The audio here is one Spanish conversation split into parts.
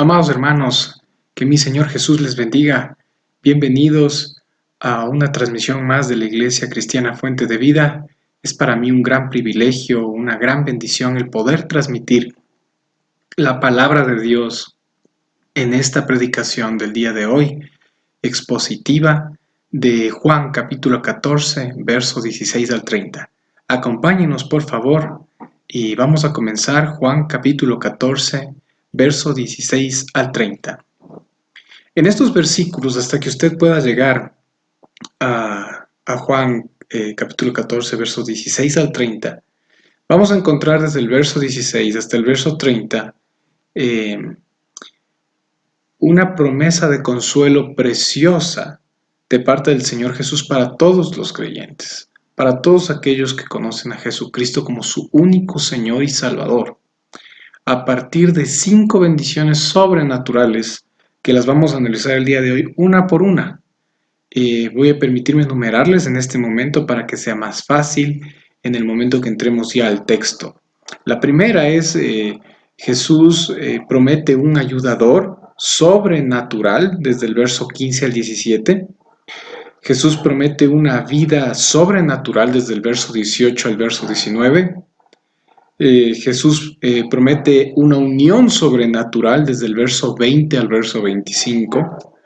Amados hermanos, que mi Señor Jesús les bendiga. Bienvenidos a una transmisión más de la Iglesia Cristiana Fuente de Vida. Es para mí un gran privilegio, una gran bendición el poder transmitir la palabra de Dios en esta predicación del día de hoy, expositiva de Juan capítulo 14, versos 16 al 30. Acompáñenos por favor y vamos a comenzar Juan capítulo 14, verso 16 al 30. En estos versículos, hasta que usted pueda llegar a Juan capítulo 14, versos 16 al 30, vamos a encontrar desde el verso 16 hasta el verso 30 una promesa de consuelo preciosa de parte del Señor Jesús para todos los creyentes, para todos aquellos que conocen a Jesucristo como su único Señor y Salvador, a partir de 5 bendiciones sobrenaturales que las vamos a analizar el día de hoy una por una. Voy a permitirme enumerarles en este momento para que sea más fácil en el momento que entremos ya al texto. La primera es Jesús promete un ayudador sobrenatural desde el verso 15 al 17. Jesús promete una vida sobrenatural desde el verso 18 al verso 19. Jesús promete una unión sobrenatural desde el verso 20 al verso 25.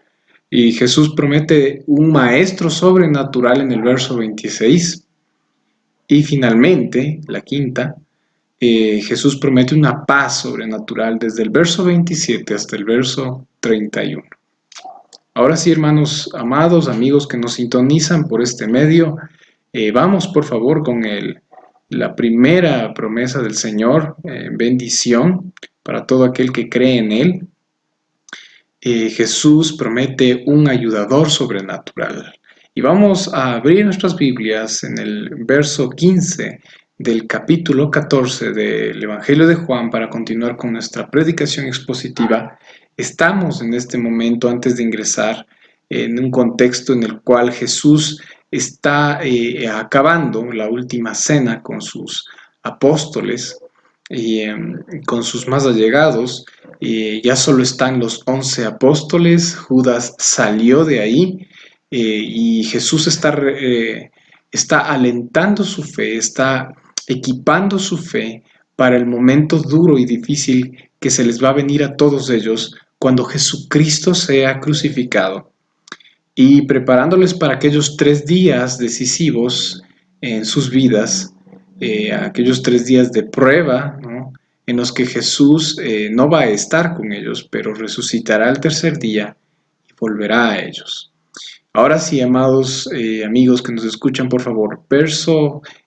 Y Jesús promete un maestro sobrenatural en el verso 26. Y finalmente, la quinta, Jesús promete una paz sobrenatural desde el verso 27 hasta el verso 31. Ahora sí, hermanos amados, amigos que nos sintonizan por este medio, vamos por favor con la primera promesa del Señor, bendición para todo aquel que cree en Él. Jesús promete un ayudador sobrenatural. Y vamos a abrir nuestras Biblias en el verso 15 del capítulo 14 del Evangelio de Juan para continuar con nuestra predicación expositiva. Estamos en este momento, antes de ingresar, en un contexto en el cual Jesús está acabando la última cena con sus apóstoles y con sus más allegados. Ya solo están los 11 apóstoles, Judas salió de ahí y Jesús está alentando su fe, está equipando su fe para el momento duro y difícil que se les va a venir a todos ellos cuando Jesucristo sea crucificado, y preparándoles para aquellos 3 días decisivos en sus vidas, aquellos 3 días de prueba, ¿no?, en los que Jesús no va a estar con ellos, pero resucitará el tercer día y volverá a ellos. Ahora sí, amados amigos que nos escuchan, por favor,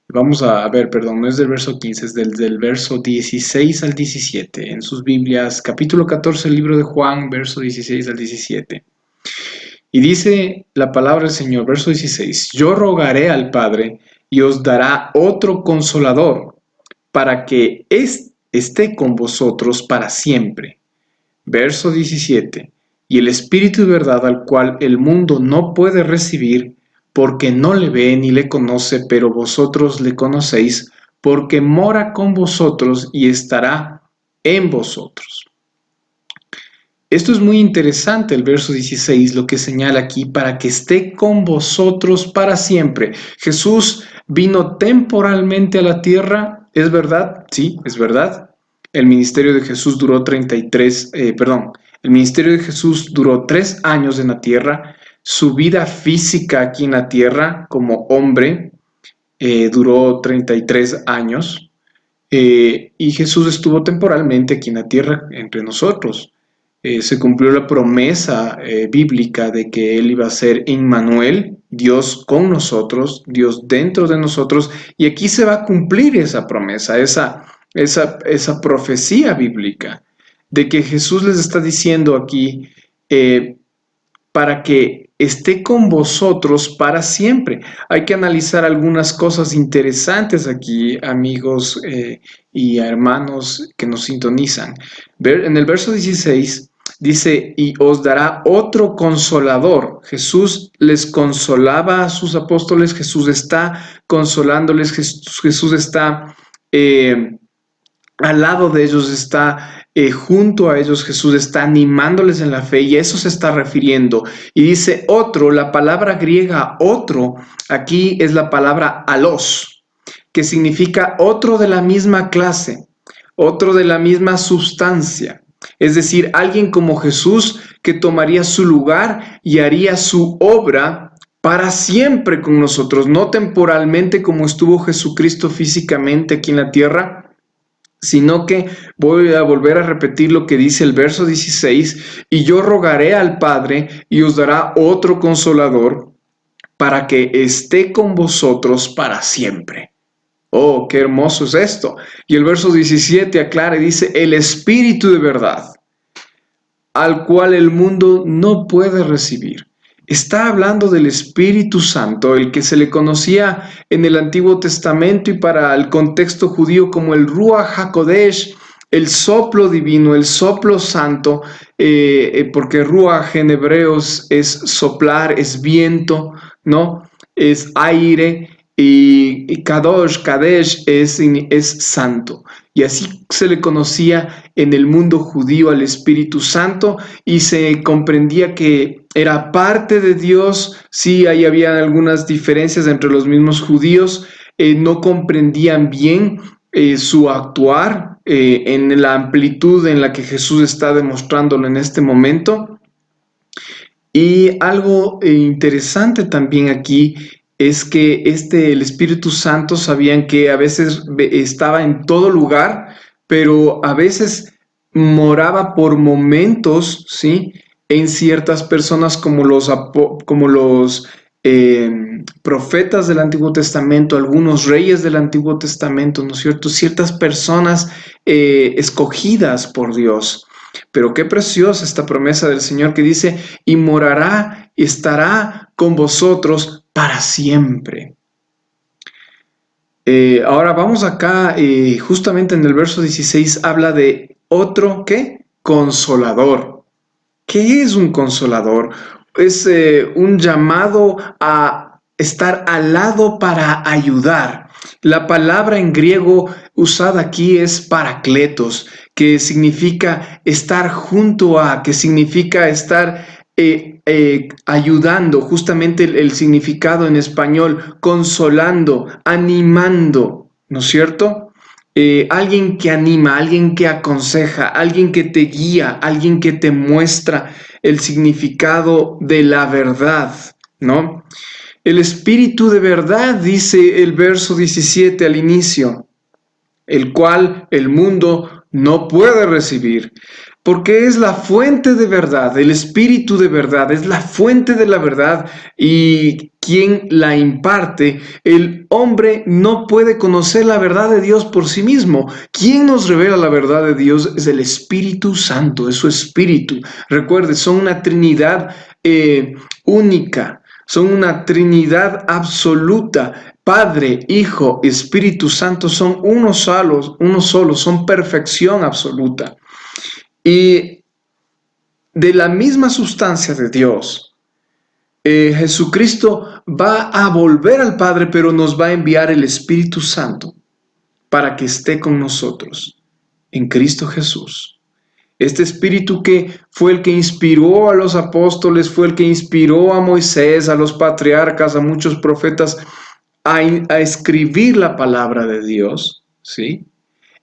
vamos a ver, perdón, no es del verso 15, es del verso 16 al 17. En sus Biblias, capítulo 14, libro de Juan, verso 16 al 17. Y dice la palabra del Señor, verso 16, yo rogaré al Padre y os dará otro consolador para que esté con vosotros para siempre. Verso 17, y el Espíritu de verdad al cual el mundo no puede recibir porque no le ve ni le conoce, pero vosotros le conocéis porque mora con vosotros y estará en vosotros. Esto es muy interesante, el verso 16, lo que señala aquí, para que esté con vosotros para siempre. Jesús vino temporalmente a la tierra, ¿es verdad? Sí, es verdad. El ministerio de Jesús duró el ministerio de Jesús duró 3 años en la tierra. Su vida física aquí en la tierra como hombre duró 33 años. Y Jesús estuvo temporalmente aquí en la tierra entre nosotros. Se cumplió la promesa bíblica de que Él iba a ser Emmanuel, Dios con nosotros, Dios dentro de nosotros, y aquí se va a cumplir esa promesa, esa profecía bíblica, de que Jesús les está diciendo aquí, para que esté con vosotros para siempre. Hay que analizar algunas cosas interesantes aquí, amigos y hermanos que nos sintonizan. En el verso 16 dice, y os dará otro consolador. Jesús les consolaba a sus apóstoles, Jesús está consolándoles, Jesús está al lado de ellos, está junto a ellos Jesús está animándoles en la fe y a eso se está refiriendo. Y dice otro, la palabra griega otro, aquí es la palabra alos, que significa otro de la misma clase, otro de la misma sustancia. Es decir, alguien como Jesús que tomaría su lugar y haría su obra para siempre con nosotros, no temporalmente como estuvo Jesucristo físicamente aquí en la tierra, sino que voy a volver a repetir lo que dice el verso 16, y yo rogaré al Padre y os dará otro consolador para que esté con vosotros para siempre. Oh, qué hermoso es esto. Y el verso 17 aclara y dice, el Espíritu de verdad, al cual el mundo no puede recibir. Está hablando del Espíritu Santo, el que se le conocía en el Antiguo Testamento y para el contexto judío como el Ruach HaKodesh, el soplo divino, el soplo santo, porque Ruach en hebreos es soplar, es viento, ¿no? Es aire. Y Kadosh, Kadesh es santo. Y así se le conocía en el mundo judío al Espíritu Santo y se comprendía que era parte de Dios. Sí, ahí había algunas diferencias entre los mismos judíos. No comprendían bien su actuar en la amplitud en la que Jesús está demostrándolo en este momento. Y algo interesante también aquí es que el Espíritu Santo sabían que a veces estaba en todo lugar, pero a veces moraba por momentos, ¿sí? En ciertas personas como los profetas del Antiguo Testamento, algunos reyes del Antiguo Testamento, ¿no es cierto? Ciertas personas escogidas por Dios. Pero qué preciosa esta promesa del Señor que dice, y morará, estará con vosotros para siempre. Ahora vamos acá, justamente en el verso 16 habla de otro, ¿qué? Consolador. ¿Qué es un consolador? Es un llamado a estar al lado para ayudar. La palabra en griego usada aquí es parakletos, que significa estar junto a, que significa estar ayudando, justamente el significado en español, consolando, animando, ¿no es cierto? Alguien que anima, alguien que aconseja, alguien que te guía, alguien que te muestra el significado de la verdad, ¿no? El Espíritu de verdad, dice el verso 17 al inicio, el cual el mundo no puede recibir, porque es la fuente de verdad, el Espíritu de verdad, es la fuente de la verdad y quien la imparte, el hombre no puede conocer la verdad de Dios por sí mismo. ¿Quién nos revela la verdad de Dios? Es el Espíritu Santo, es su Espíritu. Recuerde, son una Trinidad única. Son una Trinidad absoluta. Padre, Hijo, Espíritu Santo son uno solo, son perfección absoluta. Y de la misma sustancia de Dios, Jesucristo va a volver al Padre, pero nos va a enviar el Espíritu Santo para que esté con nosotros en Cristo Jesús. Este espíritu que fue el que inspiró a los apóstoles, fue el que inspiró a Moisés, a los patriarcas, a muchos profetas a escribir la palabra de Dios, ¿sí?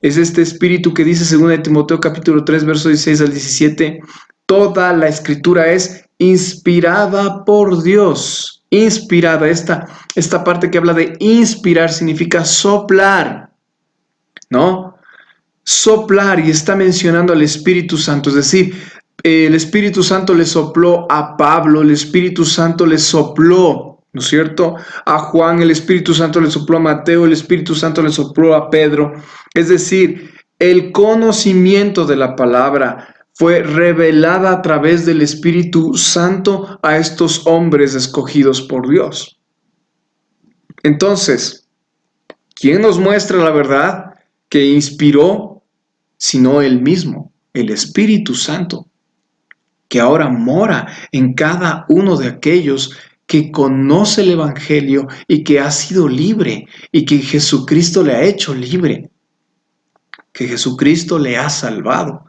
Es este espíritu que dice 2 Timoteo capítulo 3, verso 16 al 17, toda la escritura es inspirada por Dios. Inspirada, esta parte que habla de inspirar significa soplar, ¿no? Soplar, y está mencionando al Espíritu Santo, es decir, el Espíritu Santo le sopló a Pablo, el Espíritu Santo le sopló, ¿no es cierto? A Juan, el Espíritu Santo le sopló a Mateo, el Espíritu Santo le sopló a Pedro. Es decir, el conocimiento de la palabra fue revelada a través del Espíritu Santo a estos hombres escogidos por Dios. Entonces, ¿quién nos muestra la verdad que inspiró? Sino Él mismo, el Espíritu Santo, que ahora mora en cada uno de aquellos que conoce el Evangelio y que ha sido libre y que Jesucristo le ha hecho libre, que Jesucristo le ha salvado.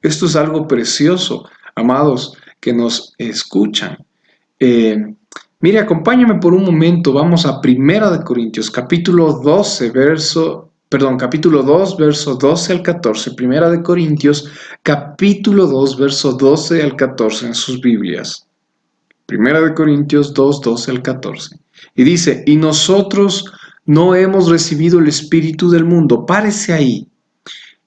Esto es algo precioso, amados, que nos escuchan. Eh, Mire, acompáñame por un momento, vamos a Primera de Corintios, capítulo 2, verso 12 al 14. Primera de Corintios, capítulo 2, verso 12 al 14 en sus Biblias. Primera de Corintios 2, 12 al 14. Y dice, y nosotros no hemos recibido el espíritu del mundo. Párese ahí.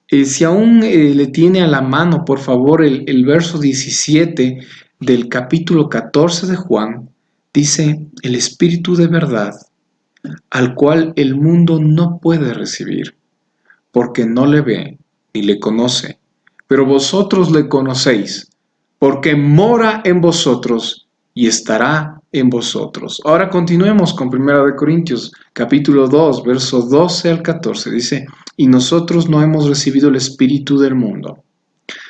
Si aún le tiene a la mano, por favor, el verso 17 del capítulo 14 de Juan, dice, el espíritu de verdad, al cual el mundo no puede recibir, porque no le ve ni le conoce, pero vosotros le conocéis, porque mora en vosotros y estará en vosotros. Ahora continuemos con 1 Corintios, capítulo 2, versos 12 al 14. Dice, y nosotros no hemos recibido el espíritu del mundo,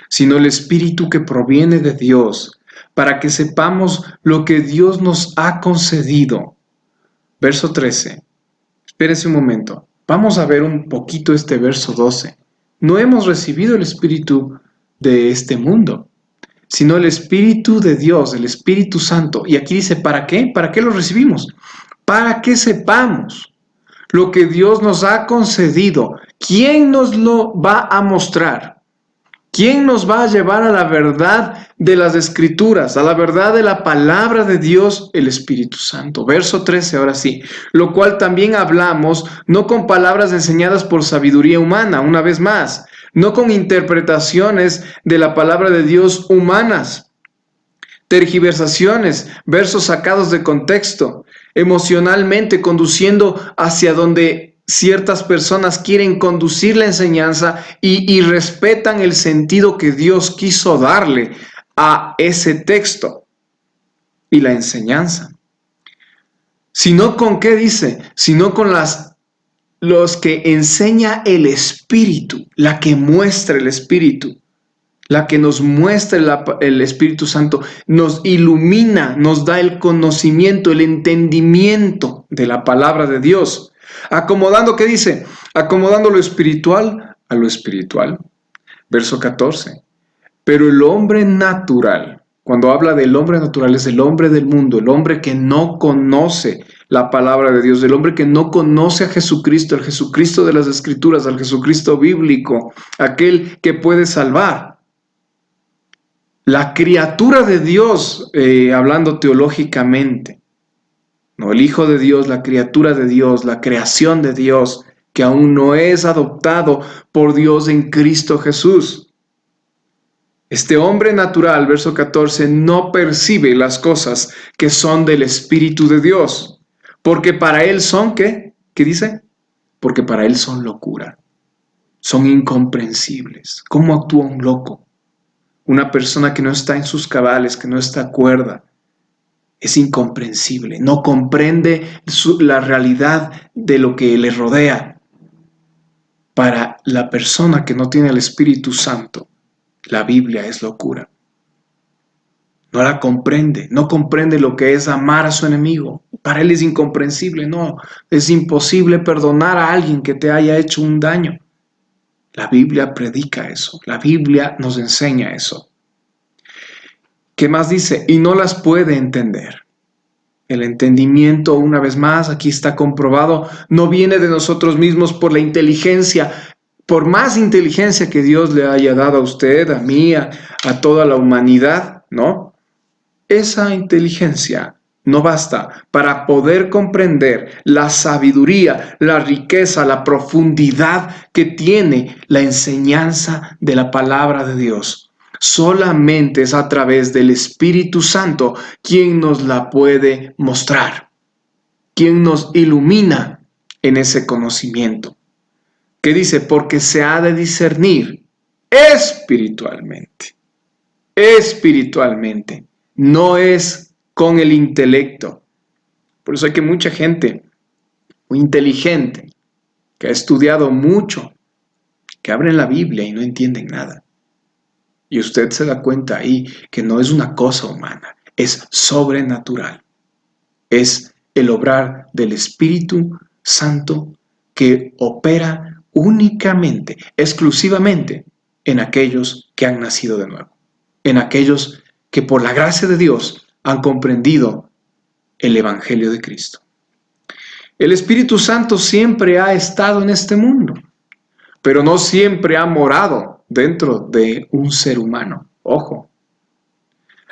sino el espíritu que proviene de Dios, para que sepamos lo que Dios nos ha concedido. Verso 13. Espérese un momento. Vamos a ver un poquito este verso 12. No hemos recibido el espíritu de este mundo, sino el Espíritu de Dios, el Espíritu Santo. Y aquí dice, ¿para qué? ¿Para qué lo recibimos? Para que sepamos lo que Dios nos ha concedido. ¿Quién nos lo va a mostrar? ¿Quién nos va a llevar a la verdad de las Escrituras, a la verdad de la palabra de Dios? El Espíritu Santo. Verso 13, ahora sí. Lo cual también hablamos, no con palabras enseñadas por sabiduría humana, una vez más, no con interpretaciones de la palabra de Dios humanas, tergiversaciones, versos sacados de contexto, emocionalmente conduciendo hacia donde ciertas personas quieren conducir la enseñanza y respetan el sentido que Dios quiso darle a ese texto y la enseñanza. Sino con qué dice, sino con los que enseña el Espíritu, la que muestra el Espíritu. La que nos muestra el Espíritu Santo, nos ilumina, nos da el conocimiento, el entendimiento de la palabra de Dios. Acomodando, ¿qué dice? Acomodando lo espiritual a lo espiritual. Verso 14. Pero el hombre natural, cuando habla del hombre natural, es el hombre del mundo, el hombre que no conoce la palabra de Dios, el hombre que no conoce a Jesucristo, el Jesucristo de las Escrituras, al Jesucristo bíblico, aquel que puede salvar. La criatura de Dios, hablando teológicamente, no el Hijo de Dios, la criatura de Dios, la creación de Dios, que aún no es adoptado por Dios en Cristo Jesús. Este hombre natural, verso 14, no percibe las cosas que son del Espíritu de Dios, porque para él son, ¿qué? ¿Qué dice? Porque para él son locura, son incomprensibles. ¿Cómo actúa un loco? Una persona que no está en sus cabales, que no está cuerda, es incomprensible, no comprende la realidad de lo que le rodea. Para la persona que no tiene el Espíritu Santo, la Biblia es locura. No la comprende, no comprende lo que es amar a su enemigo. Para él es incomprensible, no, es imposible perdonar a alguien que te haya hecho un daño. La Biblia predica eso, la Biblia nos enseña eso. ¿Qué más dice? Y no las puede entender. El entendimiento, una vez más, aquí está comprobado, no viene de nosotros mismos por la inteligencia, por más inteligencia que Dios le haya dado a usted, a mí, a toda la humanidad, ¿no? Esa inteligencia no basta para poder comprender la sabiduría, la riqueza, la profundidad que tiene la enseñanza de la palabra de Dios. Solamente es a través del Espíritu Santo quien nos la puede mostrar, quien nos ilumina en ese conocimiento. ¿Qué dice? Porque se ha de discernir espiritualmente. Espiritualmente. No es con el intelecto. Por eso hay que mucha gente muy inteligente, que ha estudiado mucho, que abren la Biblia y no entienden nada. Y usted se da cuenta ahí que no es una cosa humana, es sobrenatural. Es el obrar del Espíritu Santo que opera únicamente, exclusivamente en aquellos que han nacido de nuevo, en aquellos que por la gracia de Dios han comprendido el Evangelio de Cristo. El Espíritu Santo siempre ha estado en este mundo, pero no siempre ha morado dentro de un ser humano. Ojo.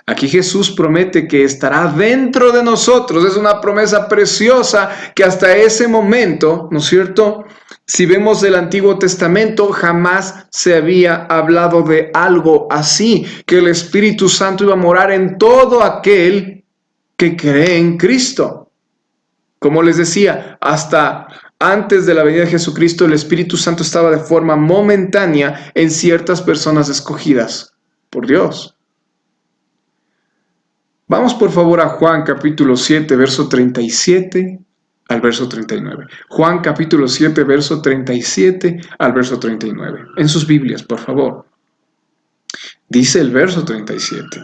Aquí Jesús promete que estará dentro de nosotros. Es una promesa preciosa que hasta ese momento, ¿no es cierto? Si vemos el Antiguo Testamento, jamás se había hablado de algo así, que el Espíritu Santo iba a morar en todo aquel que cree en Cristo. Como les decía, hasta antes de la venida de Jesucristo, el Espíritu Santo estaba de forma momentánea en ciertas personas escogidas por Dios. Vamos por favor a Juan capítulo 7, verso 37 al verso 39. Juan capítulo 7, verso 37 al verso 39. En sus Biblias, por favor. Dice el verso 37.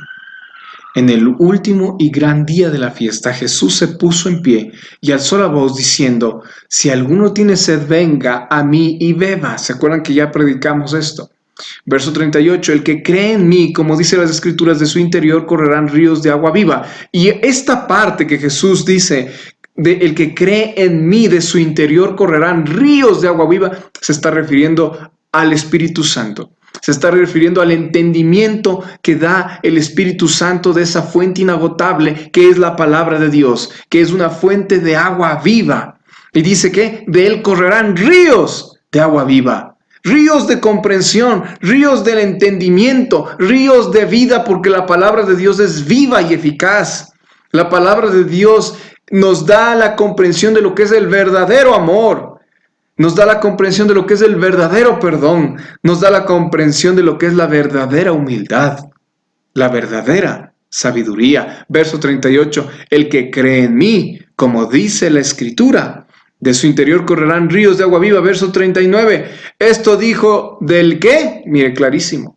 En el último y gran día de la fiesta, Jesús se puso en pie y alzó la voz diciendo: si alguno tiene sed, venga a mí y beba. ¿Se acuerdan que ya predicamos esto? Verso 38, el que cree en mí, como dice las Escrituras, de su interior correrán ríos de agua viva. Y esta parte que Jesús dice, de el que cree en mí, de su interior correrán ríos de agua viva, se está refiriendo al Espíritu Santo. Se está refiriendo al entendimiento que da el Espíritu Santo de esa fuente inagotable que es la palabra de Dios, que es una fuente de agua viva. Y dice que de él correrán ríos de agua viva. Ríos de comprensión, ríos del entendimiento, ríos de vida, porque la palabra de Dios es viva y eficaz. La palabra de Dios nos da la comprensión de lo que es el verdadero amor. Nos da la comprensión de lo que es el verdadero perdón. Nos da la comprensión de lo que es la verdadera humildad, la verdadera sabiduría. Verso 38, el que cree en mí, como dice la Escritura, de su interior correrán ríos de agua viva. Verso 39. Esto dijo del qué. Mire, clarísimo.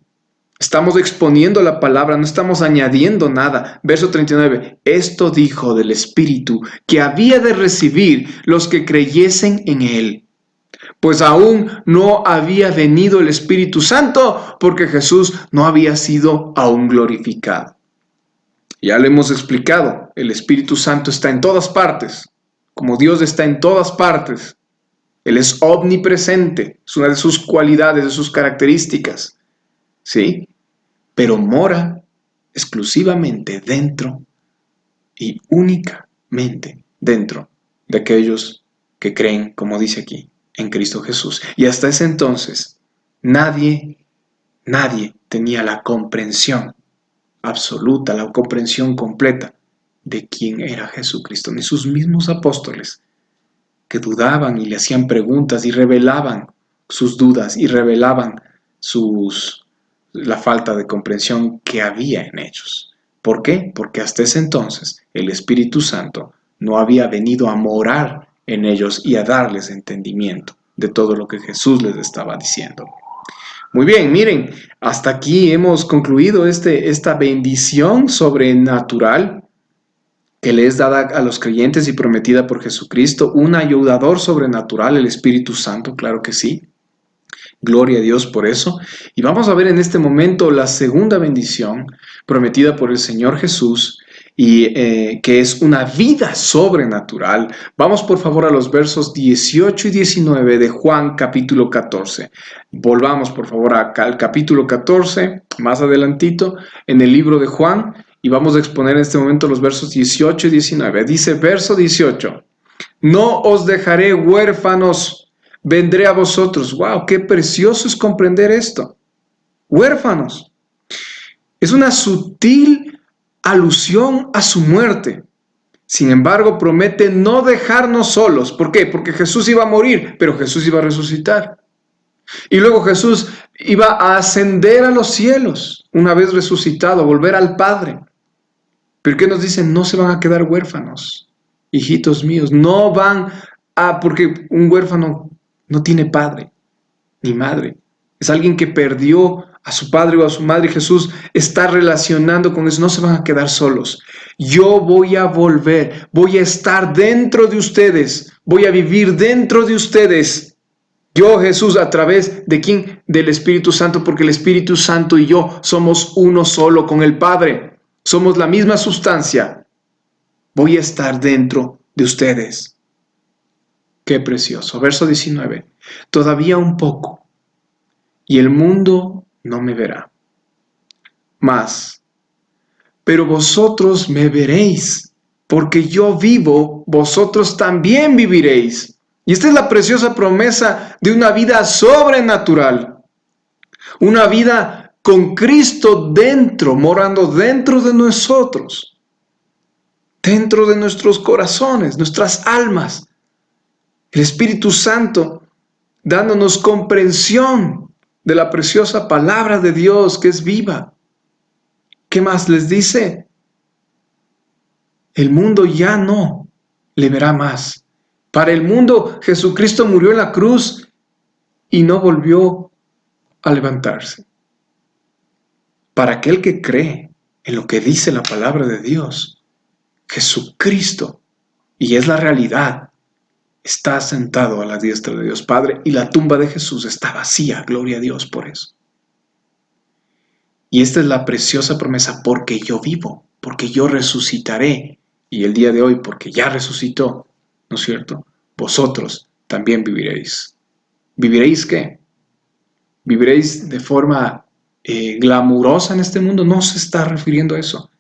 Estamos exponiendo la palabra, no estamos añadiendo nada. Verso 39. Esto dijo del Espíritu que había de recibir los que creyesen en él. Pues aún no había venido el Espíritu Santo porque Jesús no había sido aún glorificado. Ya le hemos explicado, el Espíritu Santo está en todas partes. Como Dios está en todas partes, Él es omnipresente, es una de sus cualidades, de sus características, ¿sí? Pero mora exclusivamente dentro y únicamente dentro de aquellos que creen, como dice aquí, en Cristo Jesús. Y hasta ese entonces, nadie tenía la comprensión absoluta, la comprensión completa de quién era Jesucristo, ni sus mismos apóstoles, que dudaban y le hacían preguntas y revelaban sus dudas y revelaban la falta de comprensión que había en ellos. ¿Por qué? Porque hasta ese entonces el Espíritu Santo no había venido a morar en ellos y a darles entendimiento de todo lo que Jesús les estaba diciendo. Muy bien, miren, hasta aquí hemos concluido esta bendición sobrenatural que le es dada a los creyentes y prometida por Jesucristo, un ayudador sobrenatural, el Espíritu Santo, claro que sí. Gloria a Dios por eso. Y vamos a ver en este momento la segunda bendición prometida por el Señor Jesús, y que es una vida sobrenatural. Vamos por favor a los versos 18 y 19 de Juan capítulo 14. Volvamos por favor acá al capítulo 14, más adelantito, en el libro de Juan, y vamos a exponer en este momento los versos 18 y 19. Dice verso 18, no os dejaré huérfanos, vendré a vosotros. ¡Wow! ¡Qué precioso es comprender esto! Huérfanos. Es una sutil alusión a su muerte. Sin embargo, promete no dejarnos solos. ¿Por qué? Porque Jesús iba a morir, pero Jesús iba a resucitar. Y luego Jesús iba a ascender a los cielos, una vez resucitado, volver al Padre. ¿Pero qué nos dicen? No se van a quedar huérfanos, hijitos míos. No van a, porque un huérfano no tiene padre ni madre. Es alguien que perdió a su padre o a su madre. Jesús está relacionando con eso. No se van a quedar solos. Yo voy a volver. Voy a estar dentro de ustedes. Voy a vivir dentro de ustedes. Yo, Jesús, a través de quién? Del Espíritu Santo, porque el Espíritu Santo y yo somos uno solo con el Padre. Somos la misma sustancia. Voy a estar dentro de ustedes. Qué precioso. Verso 19. Todavía un poco, y el mundo no me verá más. Pero vosotros me veréis, porque yo vivo, vosotros también viviréis. Y esta es la preciosa promesa de una vida sobrenatural, una vida con Cristo dentro, morando dentro de nosotros, dentro de nuestros corazones, nuestras almas. El Espíritu Santo dándonos comprensión de la preciosa palabra de Dios que es viva. ¿Qué más les dice? El mundo ya no le verá más. Para el mundo, Jesucristo murió en la cruz y no volvió a levantarse. Para aquel que cree en lo que dice la palabra de Dios, Jesucristo, y es la realidad, está sentado a la diestra de Dios Padre y la tumba de Jesús está vacía. Gloria a Dios por eso. Y esta es la preciosa promesa, porque yo vivo, porque yo resucitaré. Y el día de hoy, porque ya resucitó, ¿no es cierto? Vosotros también viviréis. ¿Viviréis qué? ¿Viviréis de forma glamurosa en este mundo? No se está refiriendo a eso.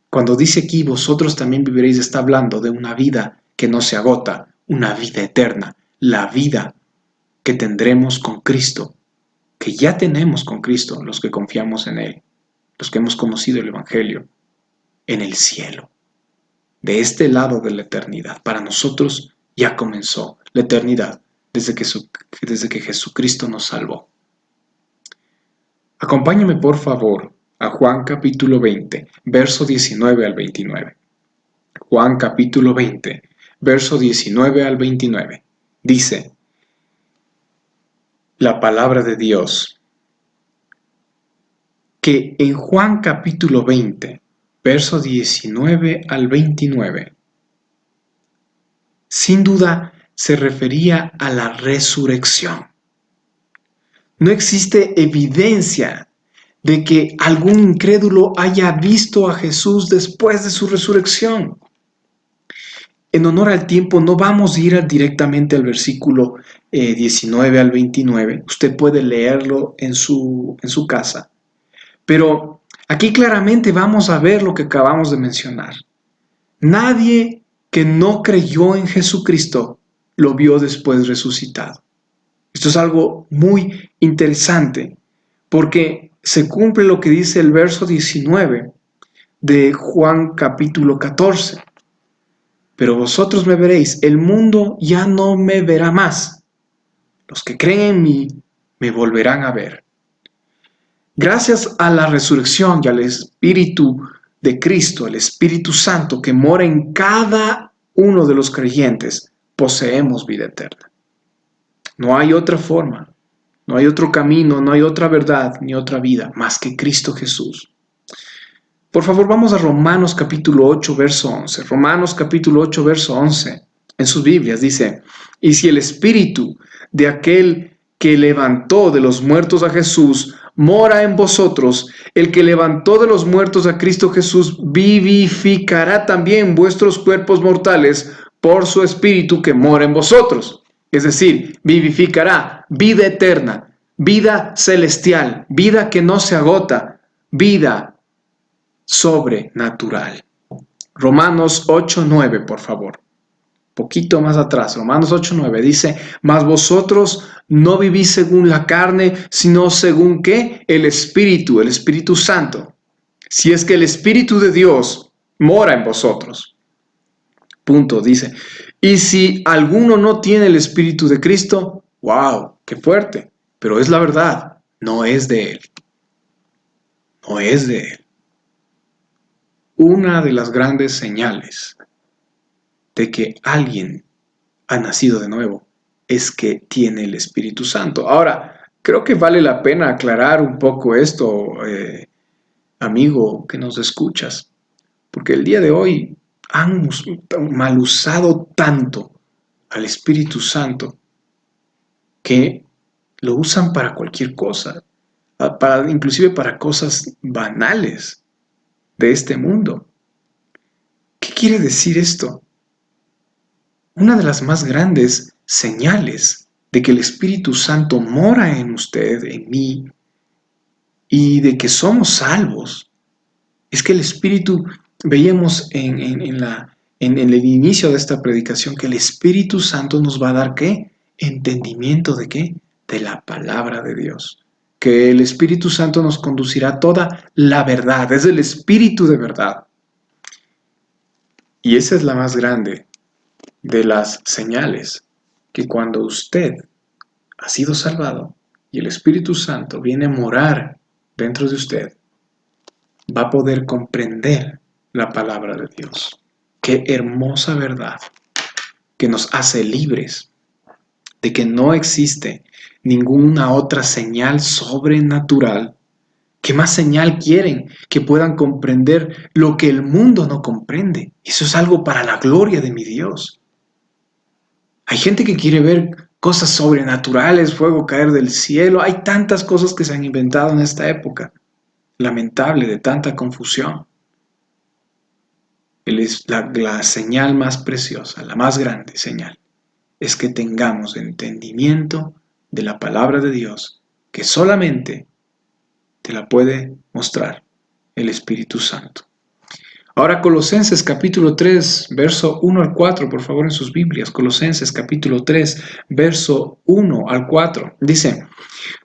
Cuando dice aquí, vosotros también viviréis, está hablando de una vida que no se agota, una vida eterna, la vida que tendremos con Cristo, que ya tenemos con Cristo, los que confiamos en Él, los que hemos conocido el Evangelio, en el cielo, de este lado de la eternidad. Para nosotros ya comenzó la eternidad desde que Jesucristo nos salvó. Acompáñame por favor a Juan capítulo 20, verso 19 al 29. Juan capítulo 20, verso 19 al 29. Dice la palabra de Dios que en Juan capítulo 20, verso 19 al 29, sin duda se refería a la resurrección. No existe evidencia de que algún incrédulo haya visto a Jesús después de su resurrección. En honor al tiempo, no vamos a ir directamente al versículo 19 al 29. Usted puede leerlo en su casa. Pero aquí claramente vamos a ver lo que acabamos de mencionar. Nadie que no creyó en Jesucristo lo vio después resucitado. Esto es algo muy interesante porque se cumple lo que dice el verso 19 de Juan capítulo 14. Pero vosotros me veréis, el mundo ya no me verá más. Los que creen en mí me volverán a ver. Gracias a la resurrección y al Espíritu de Cristo, el Espíritu Santo que mora en cada uno de los creyentes, poseemos vida eterna. No hay otra forma, no hay otro camino, no hay otra verdad ni otra vida más que Cristo Jesús. Por favor, vamos a Romanos capítulo 8, verso 11. Romanos capítulo 8, verso 11. En sus Biblias dice, y si el Espíritu de aquel que levantó de los muertos a Jesús mora en vosotros, el que levantó de los muertos a Cristo Jesús vivificará también vuestros cuerpos mortales por su Espíritu que mora en vosotros. Es decir, vivificará vida eterna, vida celestial, vida que no se agota, vida sobrenatural. Romanos 8:9, por favor. Poquito más atrás, Romanos 8:9 dice, mas vosotros no vivís según la carne, sino según ¿qué? El Espíritu Santo. Si es que el Espíritu de Dios mora en vosotros. Punto, dice. Y si alguno no tiene el Espíritu de Cristo, wow, qué fuerte. Pero es la verdad, no es de Él. No es de Él. Una de las grandes señales de que alguien ha nacido de nuevo es que tiene el Espíritu Santo. Ahora, creo que vale la pena aclarar un poco esto, amigo que nos escuchas, porque el día de hoy han mal usado tanto al Espíritu Santo que lo usan para cualquier cosa, inclusive para cosas banales de este mundo. ¿Qué quiere decir esto? Una de las más grandes señales de que el Espíritu Santo mora en usted, en mí, y de que somos salvos, es que el Espíritu, veíamos en el inicio de esta predicación, que el Espíritu Santo nos va a dar ¿qué? Entendimiento de ¿qué? De la palabra de Dios. Que el Espíritu Santo nos conducirá a toda la verdad, es el Espíritu de verdad. Y esa es la más grande de las señales, que cuando usted ha sido salvado y el Espíritu Santo viene a morar dentro de usted, va a poder comprender la palabra de Dios. Qué hermosa verdad que nos hace libres de que no existe ninguna otra señal sobrenatural. ¿Qué más señal quieren? Que puedan comprender lo que el mundo no comprende. Eso es algo para la gloria de mi Dios. Hay gente que quiere ver cosas sobrenaturales, fuego caer del cielo. Hay tantas cosas que se han inventado en esta época. Lamentable, de tanta confusión. La señal más preciosa, la más grande señal, es que tengamos entendimiento de la palabra de Dios, que solamente te la puede mostrar el Espíritu Santo. Ahora Colosenses capítulo 3, verso 1 al 4, por favor en sus Biblias. Colosenses capítulo 3, verso 1 al 4. Dice: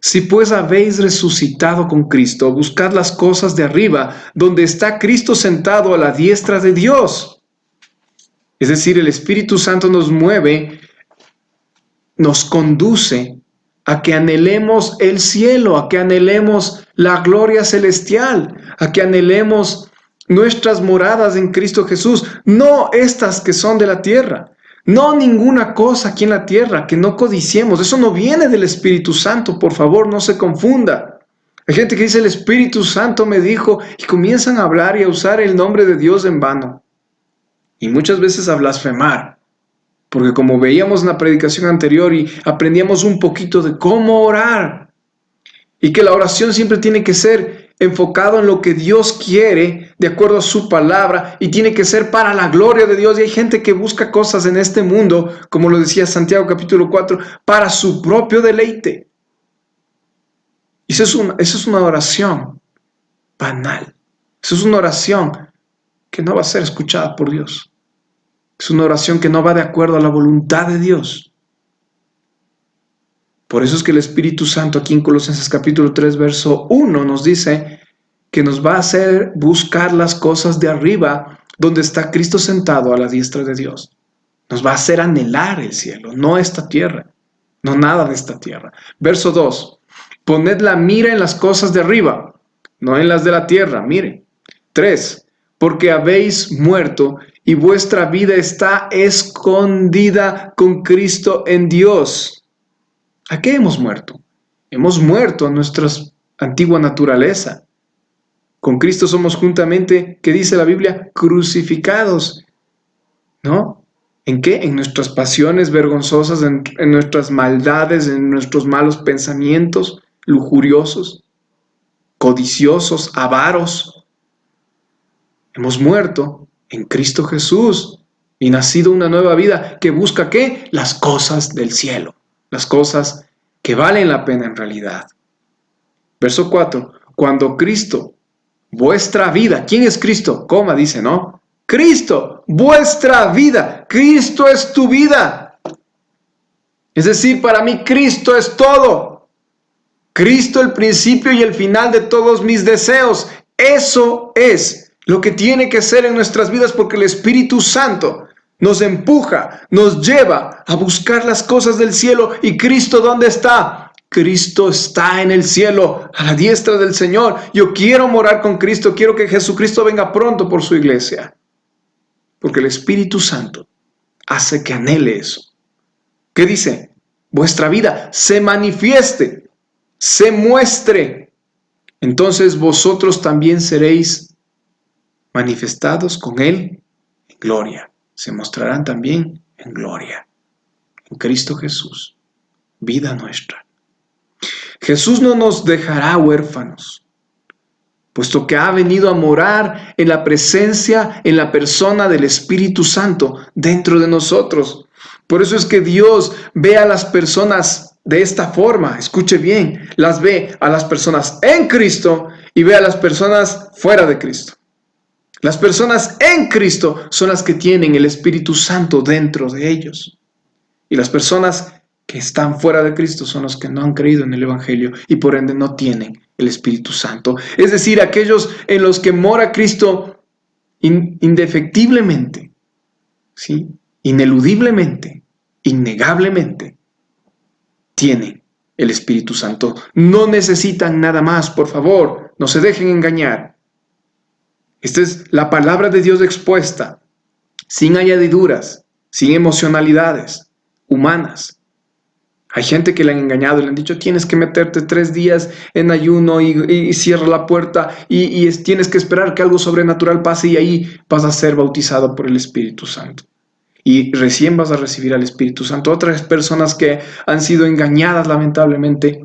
si pues habéis resucitado con Cristo, buscad las cosas de arriba, donde está Cristo sentado a la diestra de Dios. Es decir, el Espíritu Santo nos mueve, nos conduce a que anhelemos el cielo, a que anhelemos la gloria celestial, a que anhelemos nuestras moradas en Cristo Jesús, no estas que son de la tierra, no ninguna cosa aquí en la tierra que no codiciemos. Eso no viene del Espíritu Santo, por favor, no se confunda. Hay gente que dice el Espíritu Santo me dijo y comienzan a hablar y a usar el nombre de Dios en vano. Y muchas veces a blasfemar. Porque como veíamos en la predicación anterior y aprendíamos un poquito de cómo orar, y que la oración siempre tiene que ser enfocado en lo que Dios quiere, de acuerdo a su palabra, y tiene que ser para la gloria de Dios. Y hay gente que busca cosas en este mundo, como lo decía Santiago capítulo 4, para su propio deleite. Y eso es una oración banal. Eso es una oración que no va a ser escuchada por Dios. Es una oración que no va de acuerdo a la voluntad de Dios. Por eso es que el Espíritu Santo aquí en Colosenses capítulo 3, verso 1 nos dice que nos va a hacer buscar las cosas de arriba, donde está Cristo sentado a la diestra de Dios. Nos va a hacer anhelar el cielo, no esta tierra, no nada de esta tierra. Verso 2, poned la mira en las cosas de arriba, no en las de la tierra, mire. 3, porque habéis muerto y vuestra vida está escondida con Cristo en Dios. ¿A qué hemos muerto? Hemos muerto a nuestra antigua naturaleza. Con Cristo somos juntamente, ¿qué dice la Biblia? Crucificados, ¿no? ¿En qué? En nuestras pasiones vergonzosas, en nuestras maldades, en nuestros malos pensamientos, lujuriosos, codiciosos, avaros. Hemos muerto en Cristo Jesús y nacido una nueva vida que busca ¿qué? Las cosas del cielo, las cosas que valen la pena en realidad. Verso 4, cuando Cristo, vuestra vida, ¿quién es Cristo? Coma, dice, ¿no? Cristo, vuestra vida, Cristo es tu vida. Es decir, para mí Cristo es todo. Cristo el principio y el final de todos mis deseos. Eso es lo que tiene que ser en nuestras vidas, porque el Espíritu Santo nos empuja, nos lleva a buscar las cosas del cielo. ¿Y Cristo dónde está? Cristo está en el cielo, a la diestra del Señor. Yo quiero morar con Cristo, quiero que Jesucristo venga pronto por su iglesia, porque el Espíritu Santo hace que anhele eso. ¿Qué dice? Vuestra vida se manifieste, se muestre. Entonces vosotros también seréis manifestados con Él en gloria. Se mostrarán también en gloria, en Cristo Jesús. vida nuestra. Jesús no nos dejará huérfanos, puesto que ha venido a morar en la presencia, en la persona del Espíritu Santo dentro de nosotros. Por eso es que Dios ve a las personas de esta forma. Escuche bien, las ve a las personas en Cristo y ve a las personas fuera de Cristo. Las personas en Cristo son las que tienen el Espíritu Santo dentro de ellos. Y las personas que están fuera de Cristo son los que no han creído en el Evangelio y por ende no tienen el Espíritu Santo. Es decir, aquellos en los que mora Cristo indefectiblemente, ¿sí? Ineludiblemente, innegablemente, tienen el Espíritu Santo. No necesitan nada más, por favor, no se dejen engañar. Esta es la palabra de Dios expuesta, sin añadiduras, sin emocionalidades humanas. Hay gente que le han engañado y le han dicho, tienes que meterte 3 días en ayuno y cierra la puerta y tienes que esperar que algo sobrenatural pase y ahí vas a ser bautizado por el Espíritu Santo. Y recién vas a recibir al Espíritu Santo. Otras personas que han sido engañadas lamentablemente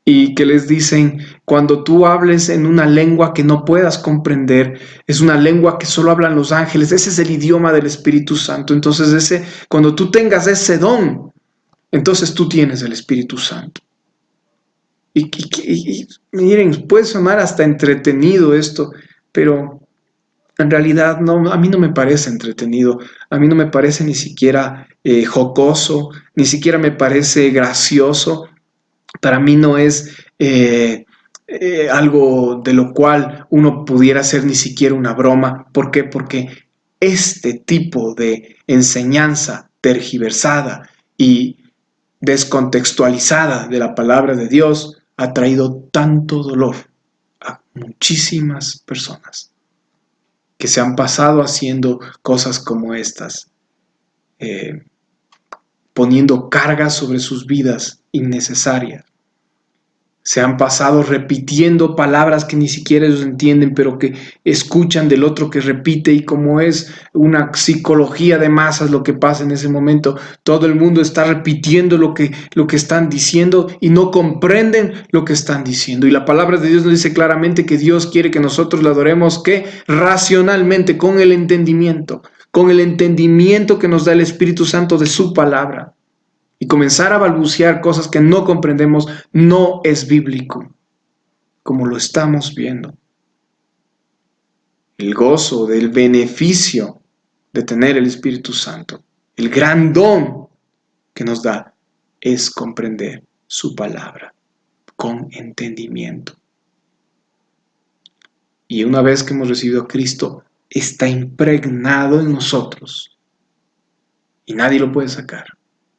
y que les dicen, cuando tú hables en una lengua que no puedas comprender, es una lengua que solo hablan los ángeles, ese es el idioma del Espíritu Santo. Entonces cuando tú tengas ese don, entonces tú tienes el Espíritu Santo. Y miren, puede sonar hasta entretenido esto, pero en realidad no, a mí no me parece entretenido, a mí no me parece ni siquiera jocoso, ni siquiera me parece gracioso. Para mí no es algo de lo cual uno pudiera hacer ni siquiera una broma. ¿Por qué? Porque este tipo de enseñanza tergiversada y descontextualizada de la palabra de Dios ha traído tanto dolor a muchísimas personas que se han pasado haciendo cosas como estas, poniendo cargas sobre sus vidas innecesarias. Se han pasado repitiendo palabras que ni siquiera ellos entienden, pero que escuchan del otro que repite, y como es una psicología de masas lo que pasa en ese momento, todo el mundo está repitiendo lo que están diciendo y no comprenden lo que están diciendo. Y la palabra de Dios nos dice claramente que Dios quiere que nosotros le adoremos, ¿qué? Racionalmente, con el entendimiento que nos da el Espíritu Santo de su palabra. Y comenzar a balbucear cosas que no comprendemos no es bíblico, como lo estamos viendo. El gozo del beneficio de tener el Espíritu Santo, el gran don que nos da, es comprender su palabra con entendimiento. Y una vez que hemos recibido a Cristo, está impregnado en nosotros y nadie lo puede sacar.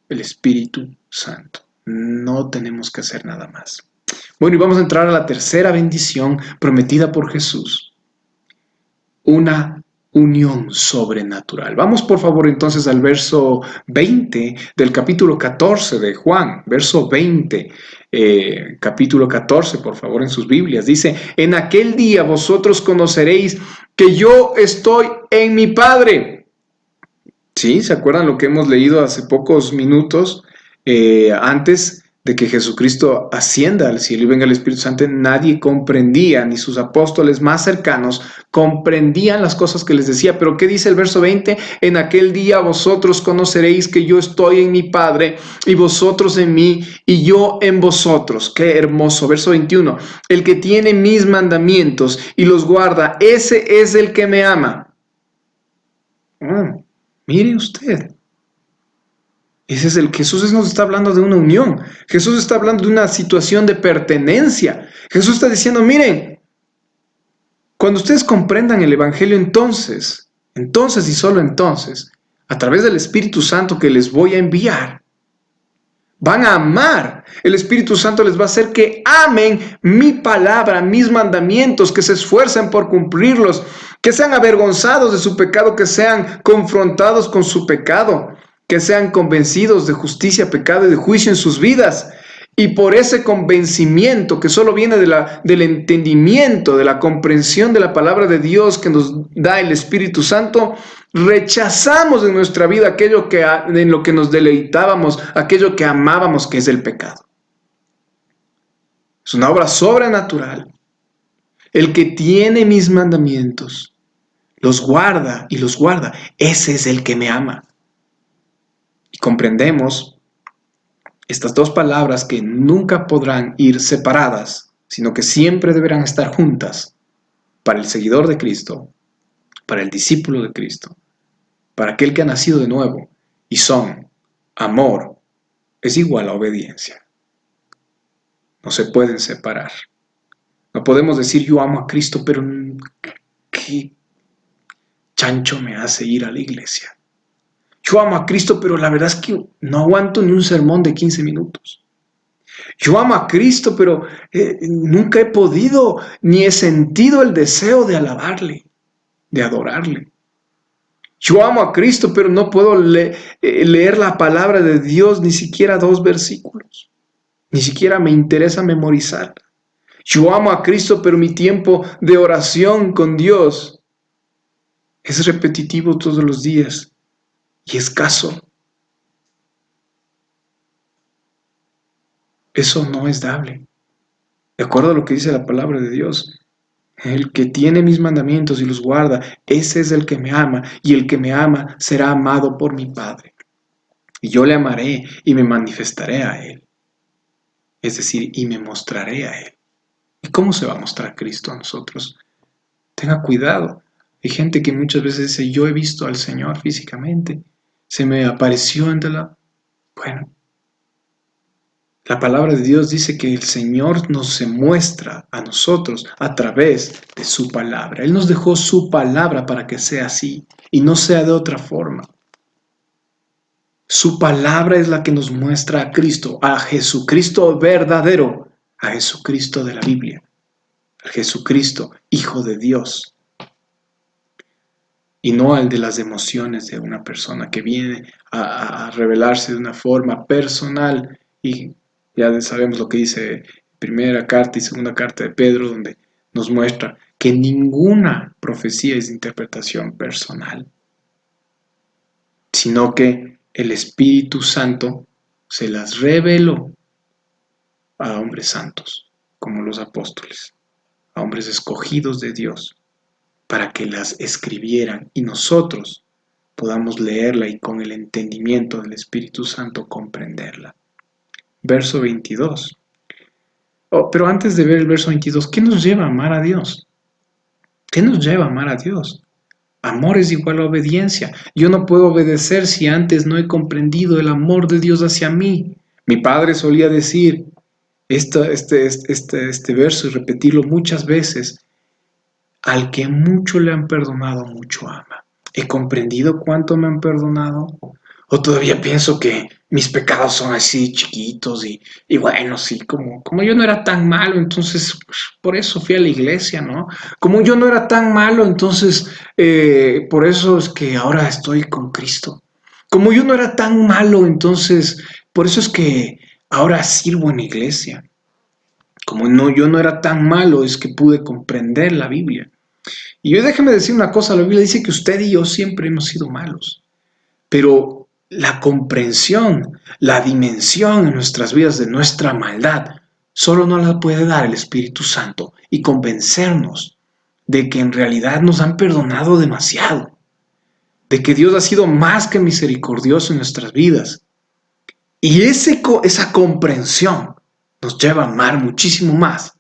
El Espíritu Santo. No tenemos que hacer nada más. Bueno, y vamos a entrar a la tercera bendición prometida por Jesús. Una unión sobrenatural. Vamos por favor entonces al verso 20 del capítulo 14 de Juan. Verso 20, capítulo 14, por favor en sus Biblias. Dice, en aquel día vosotros conoceréis que yo estoy en mi Padre. ¿Sí? ¿Se acuerdan lo que hemos leído hace pocos minutos? Antes de que Jesucristo ascienda al cielo y venga el Espíritu Santo, nadie comprendía, ni sus apóstoles más cercanos comprendían las cosas que les decía. Pero ¿qué dice el verso 20? En aquel día vosotros conoceréis que yo estoy en mi Padre y vosotros en mí y yo en vosotros. Qué hermoso. Verso 21. El que tiene mis mandamientos y los guarda, ese es el que me ama. Mire usted, ese es Jesús nos está hablando de una unión. Jesús está hablando de una situación de pertenencia. Jesús está diciendo, miren, cuando ustedes comprendan el Evangelio, entonces y solo entonces, a través del Espíritu Santo que les voy a enviar, van a amar. El Espíritu Santo les va a hacer que amen mi palabra, mis mandamientos, que se esfuercen por cumplirlos, que sean avergonzados de su pecado, que sean confrontados con su pecado, que sean convencidos de justicia, pecado y de juicio en sus vidas. Y por ese convencimiento que solo viene del entendimiento, de la comprensión de la palabra de Dios que nos da el Espíritu Santo, rechazamos en nuestra vida aquello en lo que nos deleitábamos, aquello que amábamos, que es el pecado. Es una obra sobrenatural. El que tiene mis mandamientos, los guarda y los guarda. Ese es el que me ama. Y comprendemos estas dos palabras que nunca podrán ir separadas, sino que siempre deberán estar juntas para el seguidor de Cristo, para el discípulo de Cristo, para aquel que ha nacido de nuevo, y son: amor es igual a obediencia. No se pueden separar. No podemos decir yo amo a Cristo, pero ¿qué chancho me hace ir a la iglesia? Yo amo a Cristo, pero la verdad es que no aguanto ni un sermón de 15 minutos. Yo amo a Cristo, pero nunca he podido ni he sentido el deseo de alabarle, de adorarle. Yo amo a Cristo, pero no puedo leer la palabra de Dios ni siquiera 2 versículos. Ni siquiera me interesa memorizarla. Yo amo a Cristo, pero mi tiempo de oración con Dios es repetitivo todos los días y escaso. Eso no es dable. De acuerdo a lo que dice la palabra de Dios, el que tiene mis mandamientos y los guarda, ese es el que me ama, y el que me ama será amado por mi Padre. Y yo le amaré y me manifestaré a él. Es decir, y me mostraré a él. ¿Y cómo se va a mostrar Cristo a nosotros? Tenga cuidado. Hay gente que muchas veces dice: yo he visto al Señor físicamente, se me apareció ante la... Bueno, la palabra de Dios dice que el Señor nos se muestra a nosotros a través de su palabra. Él nos dejó su palabra para que sea así y no sea de otra forma. Su palabra es la que nos muestra a Cristo, a Jesucristo verdadero, a Jesucristo de la Biblia, a Jesucristo, Hijo de Dios. Y no al de las emociones de una persona que viene a revelarse de una forma personal. Y ya sabemos lo que dice primera carta y segunda carta de Pedro, donde nos muestra que ninguna profecía es de interpretación personal, sino que el Espíritu Santo se las reveló a hombres santos, como los apóstoles, a hombres escogidos de Dios, para que las escribieran y nosotros podamos leerla y con el entendimiento del Espíritu Santo comprenderla. Verso 22. Pero antes de ver el verso 22, ¿qué nos lleva a amar a Dios? ¿Qué nos lleva a amar a Dios? Amor es igual a obediencia. Yo no puedo obedecer si antes no he comprendido el amor de Dios hacia mí. Mi padre solía decir este verso y repetirlo muchas veces: al que mucho le han perdonado, mucho ama. ¿He comprendido cuánto me han perdonado? ¿O todavía pienso que mis pecados son así chiquitos y bueno, sí, como yo no era tan malo, entonces por eso fui a la iglesia, ¿no? Como yo no era tan malo, entonces por eso es que ahora estoy con Cristo. Como yo no era tan malo, entonces por eso es que ahora sirvo en la iglesia. Yo no era tan malo, es que pude comprender la Biblia. Y yo déjeme decir una cosa: la Biblia dice que usted y yo siempre hemos sido malos, pero la comprensión, la dimensión en nuestras vidas de nuestra maldad, solo nos la puede dar el Espíritu Santo y convencernos de que en realidad nos han perdonado demasiado, de que Dios ha sido más que misericordioso en nuestras vidas. Y esa comprensión nos lleva a amar muchísimo más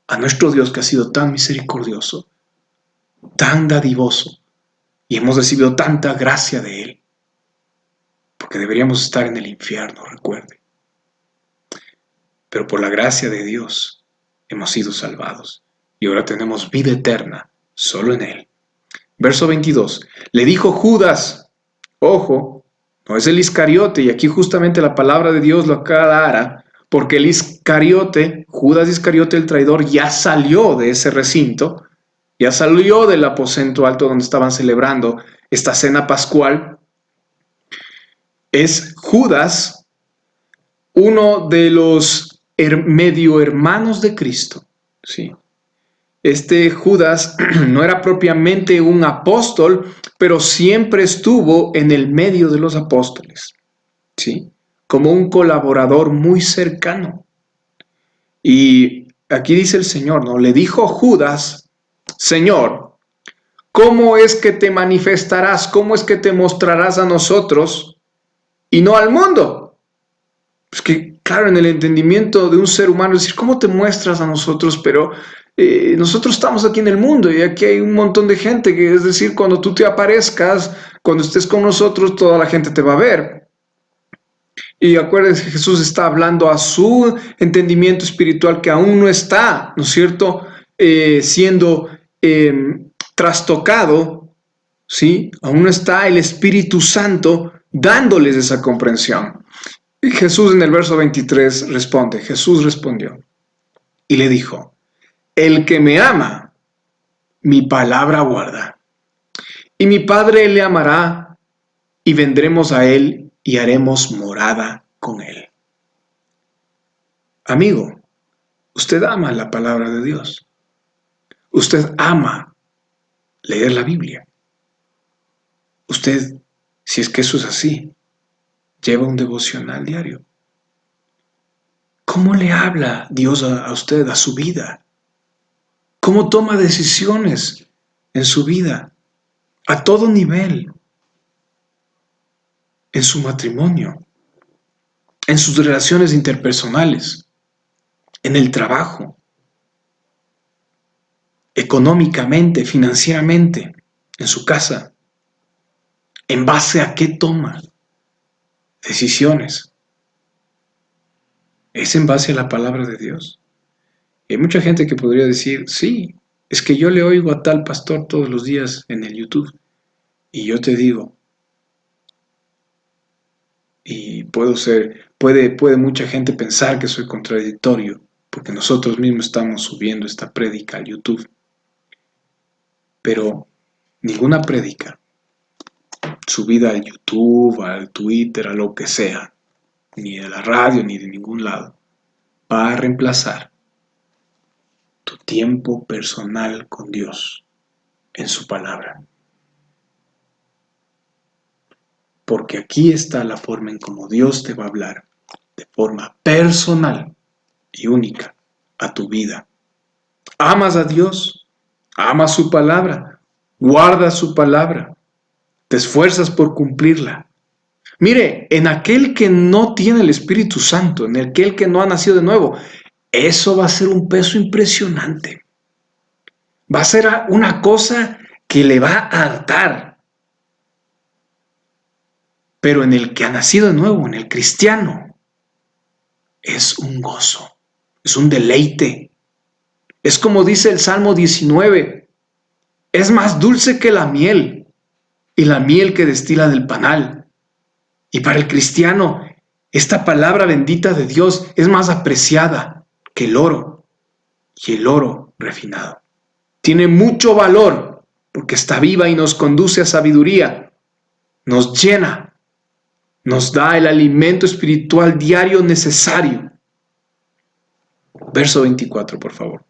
a nuestro Dios, que ha sido tan misericordioso, tan dadivoso, y hemos recibido tanta gracia de Él, porque deberíamos estar en el infierno, recuerde. Pero por la gracia de Dios hemos sido salvados, y ahora tenemos vida eterna solo en Él. Verso 22. Le dijo Judas, ojo, no es el Iscariote, y aquí justamente la palabra de Dios lo aclara, porque el Iscariote, Judas Iscariote el traidor, ya salió de ese recinto, ya salió del aposento alto donde estaban celebrando esta cena pascual. Es Judas uno de los medio hermanos de Cristo, ¿sí? Este Judas no era propiamente un apóstol, pero siempre estuvo en el medio de los apóstoles, ¿sí? Como un colaborador muy cercano. Y aquí dice el Señor, ¿no? Le dijo Judas, Señor, ¿cómo es que te manifestarás? ¿Cómo es que te mostrarás a nosotros y no al mundo? Pues que, claro, en el entendimiento de un ser humano, es decir, ¿cómo te muestras a nosotros? Pero nosotros estamos aquí en el mundo y aquí hay un montón de gente, que es decir, cuando tú te aparezcas, cuando estés con nosotros, toda la gente te va a ver. Y acuérdense, Jesús está hablando a su entendimiento espiritual que aún no está, ¿no es cierto?, siendo trastocado, ¿sí? Aún no está el Espíritu Santo dándoles esa comprensión. Y Jesús en el verso 23 responde, Jesús respondió y le dijo, el que me ama, mi palabra guarda, y mi Padre le amará, y vendremos a él y haremos morada con él. Amigo, usted ama la palabra de Dios. Usted ama leer la Biblia. Usted, si es que eso es así, lleva un devocional diario. ¿Cómo le habla Dios a usted, a su vida? ¿Cómo toma decisiones en su vida? A todo nivel. En su matrimonio, en sus relaciones interpersonales, en el trabajo, económicamente, financieramente, en su casa. ¿En base a qué toma decisiones? ¿Es en base a la palabra de Dios? Y hay mucha gente que podría decir, sí, es que yo le oigo a tal pastor todos los días en el YouTube. Y yo te digo, y puede mucha gente pensar que soy contradictorio, porque nosotros mismos estamos subiendo esta prédica al YouTube. Pero ninguna prédica subida al YouTube, al Twitter, a lo que sea, ni de la radio, ni de ningún lado, va a reemplazar tu tiempo personal con Dios en su palabra. Porque aquí está la forma en cómo Dios te va a hablar, de forma personal y única, a tu vida. Amas a Dios, amas su palabra, guardas su palabra, te esfuerzas por cumplirla. Mire, en aquel que no tiene el Espíritu Santo, en aquel que no ha nacido de nuevo, eso va a ser un peso impresionante. Va a ser una cosa que le va a hartar. Pero en el que ha nacido de nuevo, en el cristiano, es un gozo, es un deleite. Es como dice el Salmo 19, es más dulce que la miel y la miel que destila del panal. Y para el cristiano, esta palabra bendita de Dios es más apreciada que el oro y el oro refinado. Tiene mucho valor porque está viva y nos conduce a sabiduría, nos llena, nos da el alimento espiritual diario necesario. Verso 24, por favor.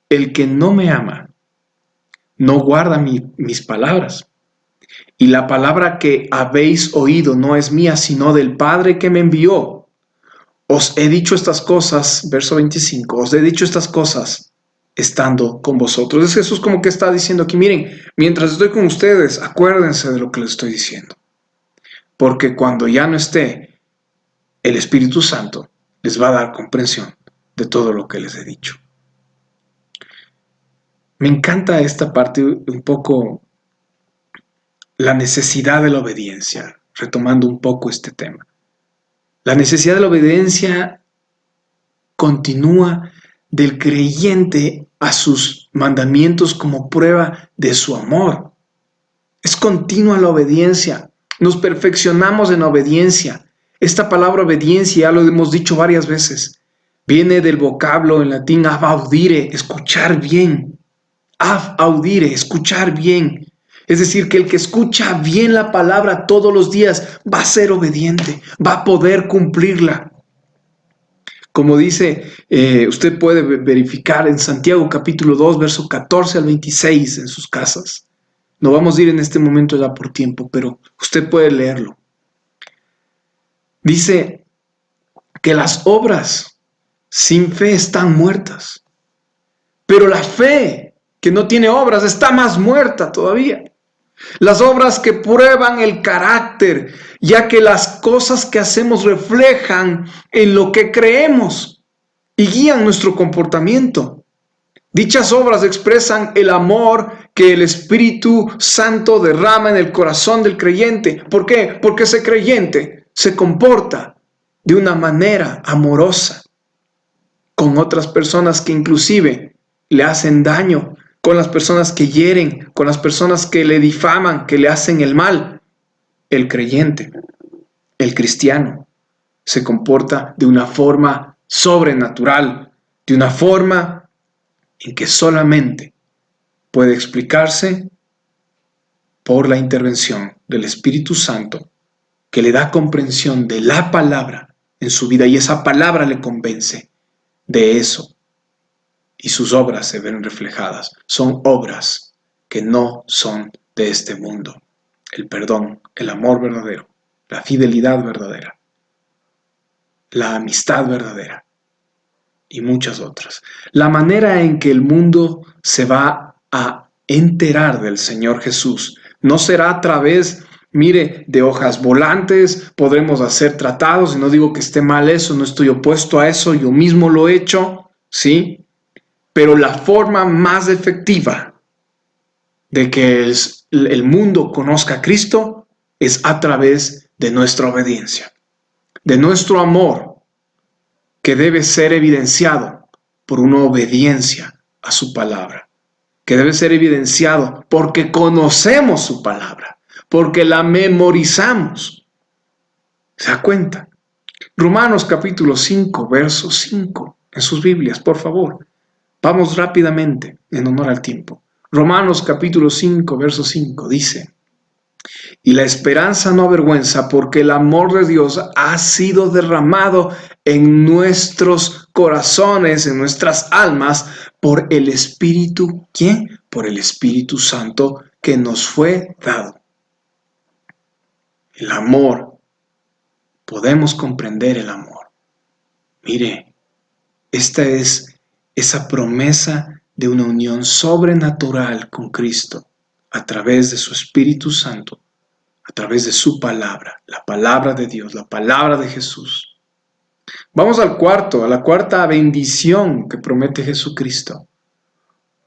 El que no me ama, no guarda mis palabras. Y la palabra que habéis oído no es mía, sino del Padre que me envió. Os he dicho estas cosas, verso 25, os he dicho estas cosas estando con vosotros. Es Jesús como que está diciendo aquí, miren, mientras estoy con ustedes, acuérdense de lo que les estoy diciendo. Porque cuando ya no esté, el Espíritu Santo les va a dar comprensión de todo lo que les he dicho. Me encanta esta parte un poco, la necesidad de la obediencia, retomando un poco este tema. La necesidad de la obediencia continúa del creyente a sus mandamientos como prueba de su amor. Es continua la obediencia. Nos perfeccionamos en obediencia. Esta palabra obediencia, ya lo hemos dicho varias veces, viene del vocablo en latín ab audire, escuchar bien. Ab audire, escuchar bien. Es decir, que el que escucha bien la palabra todos los días va a ser obediente, va a poder cumplirla. Como dice, usted puede verificar en Santiago capítulo 2, verso 14 al 26 en sus casas. No vamos a ir en este momento ya por tiempo, pero usted puede leerlo. Dice que las obras sin fe están muertas, pero la fe que no tiene obras está más muerta todavía. Las obras que prueban el carácter, ya que las cosas que hacemos reflejan en lo que creemos y guían nuestro comportamiento. Dichas obras expresan el amor que el Espíritu Santo derrama en el corazón del creyente. ¿Por qué? Porque ese creyente se comporta de una manera amorosa con otras personas que inclusive le hacen daño, con las personas que hieren, con las personas que le difaman, que le hacen el mal. El creyente, el cristiano, se comporta de una forma sobrenatural, de una forma en que solamente puede explicarse por la intervención del Espíritu Santo, que le da comprensión de la palabra en su vida y esa palabra le convence de eso. Y sus obras se ven reflejadas. Son obras que no son de este mundo. El perdón, el amor verdadero, la fidelidad verdadera, la amistad verdadera y muchas otras. La manera en que el mundo se va a enterar del Señor Jesús no será a través, mire, de hojas volantes. Podremos hacer tratados, y no digo que esté mal eso, no estoy opuesto a eso, yo mismo lo he hecho, ¿sí? Pero la forma más efectiva de que el mundo conozca a Cristo es a través de nuestra obediencia, de nuestro amor, que debe ser evidenciado por una obediencia a su palabra, que debe ser evidenciado porque conocemos su palabra, porque la memorizamos. ¿Se da cuenta? Romanos capítulo 5, verso 5, en sus Biblias, por favor. Vamos rápidamente, en honor al tiempo. Romanos capítulo 5, verso 5 dice: y la esperanza no avergüenza, porque el amor de Dios ha sido derramado en nuestros corazones, en nuestras almas, por el Espíritu. ¿Quién? Por el Espíritu Santo que nos fue dado. El amor, podemos comprender el amor. Mire, esta es esa promesa de una unión sobrenatural con Cristo a través de su Espíritu Santo, a través de su palabra, la palabra de Dios, la palabra de Jesús. Vamos a la cuarta bendición que promete Jesucristo.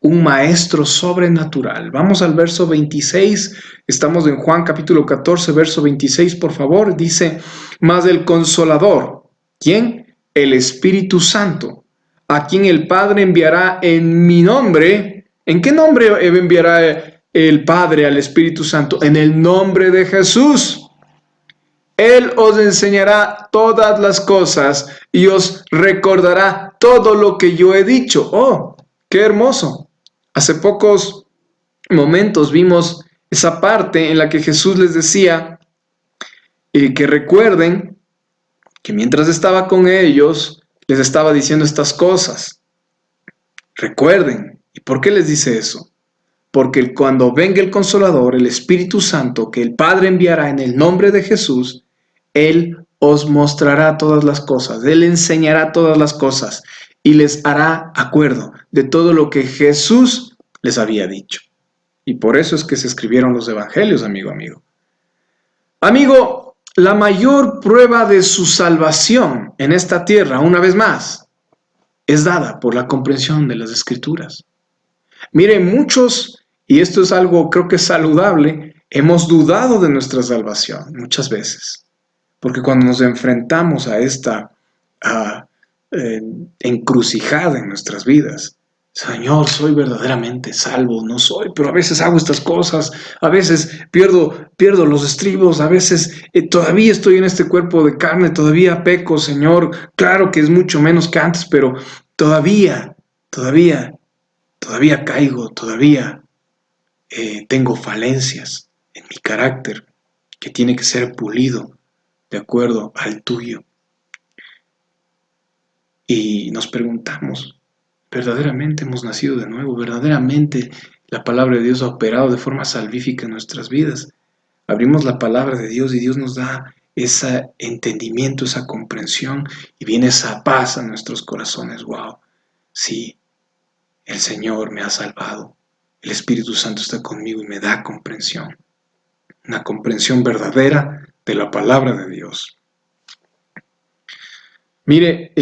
Un maestro sobrenatural. Vamos al verso 26, estamos en Juan capítulo 14, verso 26, por favor. Dice: mas el Consolador, ¿quién? El Espíritu Santo, a quien el Padre enviará en mi nombre. ¿En qué nombre enviará el Padre al Espíritu Santo? En el nombre de Jesús. Él os enseñará todas las cosas y os recordará todo lo que yo he dicho. ¡Oh, qué hermoso! Hace pocos momentos vimos esa parte en la que Jesús les decía que recuerden que mientras estaba con ellos, les estaba diciendo estas cosas. Recuerden. ¿Y por qué les dice eso? Porque cuando venga el Consolador, el Espíritu Santo, que el Padre enviará en el nombre de Jesús, Él os mostrará todas las cosas, Él enseñará todas las cosas y les hará acuerdo de todo lo que Jesús les había dicho. Y por eso es que se escribieron los evangelios, amigo. Amigo, la mayor prueba de su salvación en esta tierra, una vez más, es dada por la comprensión de las Escrituras. Miren, muchos, y esto es algo creo que saludable, hemos dudado de nuestra salvación muchas veces. Porque cuando nos enfrentamos a esta encrucijada en nuestras vidas, Señor, soy verdaderamente salvo, no soy, pero a veces hago estas cosas, a veces pierdo los estribos, a veces todavía estoy en este cuerpo de carne, todavía peco, Señor, claro que es mucho menos que antes, pero todavía caigo, todavía tengo falencias en mi carácter que tiene que ser pulido de acuerdo al tuyo. Y nos preguntamos, ¿verdaderamente hemos nacido de nuevo? ¿Verdaderamente la palabra de Dios ha operado de forma salvífica en nuestras vidas? Abrimos la palabra de Dios y Dios nos da ese entendimiento, esa comprensión y viene esa paz a nuestros corazones. ¡Wow! Sí, el Señor me ha salvado. El Espíritu Santo está conmigo y me da comprensión. Una comprensión verdadera de la palabra de Dios. Mire,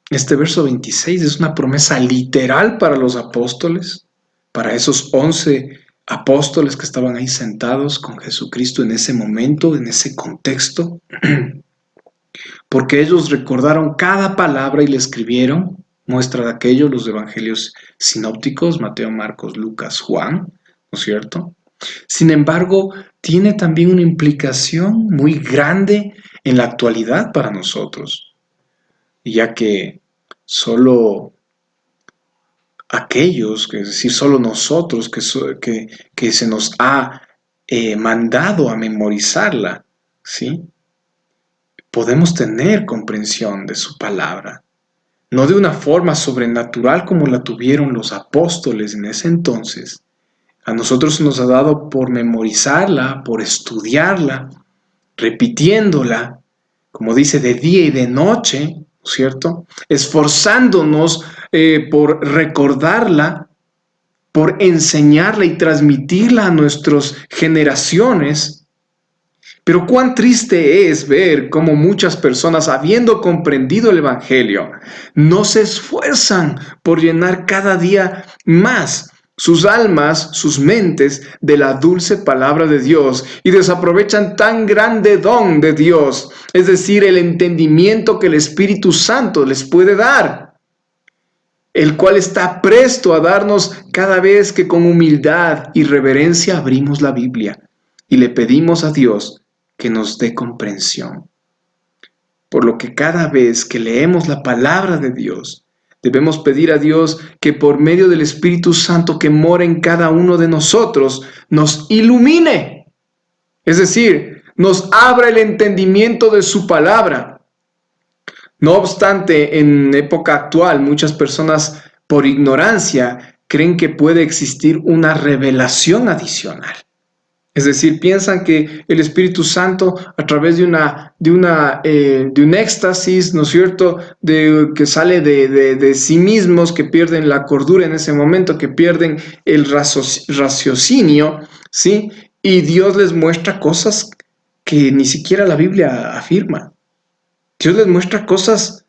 este verso 26 es una promesa literal para los apóstoles, para esos 11 apóstoles que estaban ahí sentados con Jesucristo en ese momento, en ese contexto, porque ellos recordaron cada palabra y le escribieron. Muestra de aquello los evangelios sinópticos, Mateo, Marcos, Lucas, Juan, ¿no es cierto? Sin embargo, tiene también una implicación muy grande en la actualidad para nosotros, ya que solo aquellos, es decir, solo nosotros que se nos ha mandado a memorizarla, ¿sí? Podemos tener comprensión de su palabra, no de una forma sobrenatural como la tuvieron los apóstoles en ese entonces. A nosotros se nos ha dado por memorizarla, por estudiarla, repitiéndola, como dice, de día y de noche, ¿no es cierto? Esforzándonos por recordarla, por enseñarla y transmitirla a nuestras generaciones. Pero cuán triste es ver cómo muchas personas, habiendo comprendido el Evangelio, no se esfuerzan por llenar cada día más sus almas, sus mentes de la dulce palabra de Dios y desaprovechan tan grande don de Dios, es decir, el entendimiento que el Espíritu Santo les puede dar, el cual está presto a darnos cada vez que con humildad y reverencia abrimos la Biblia y le pedimos a Dios que nos dé comprensión. Por lo que cada vez que leemos la palabra de Dios, debemos pedir a Dios que por medio del Espíritu Santo que mora en cada uno de nosotros, nos ilumine. Es decir, nos abra el entendimiento de su palabra. No obstante, en época actual, muchas personas por ignorancia creen que puede existir una revelación adicional. Es decir, piensan que el Espíritu Santo, a través de un éxtasis, ¿no es cierto?, que sale de sí mismos, que pierden la cordura en ese momento, que pierden el raciocinio, ¿sí? Y Dios les muestra cosas que ni siquiera la Biblia afirma. Dios les muestra cosas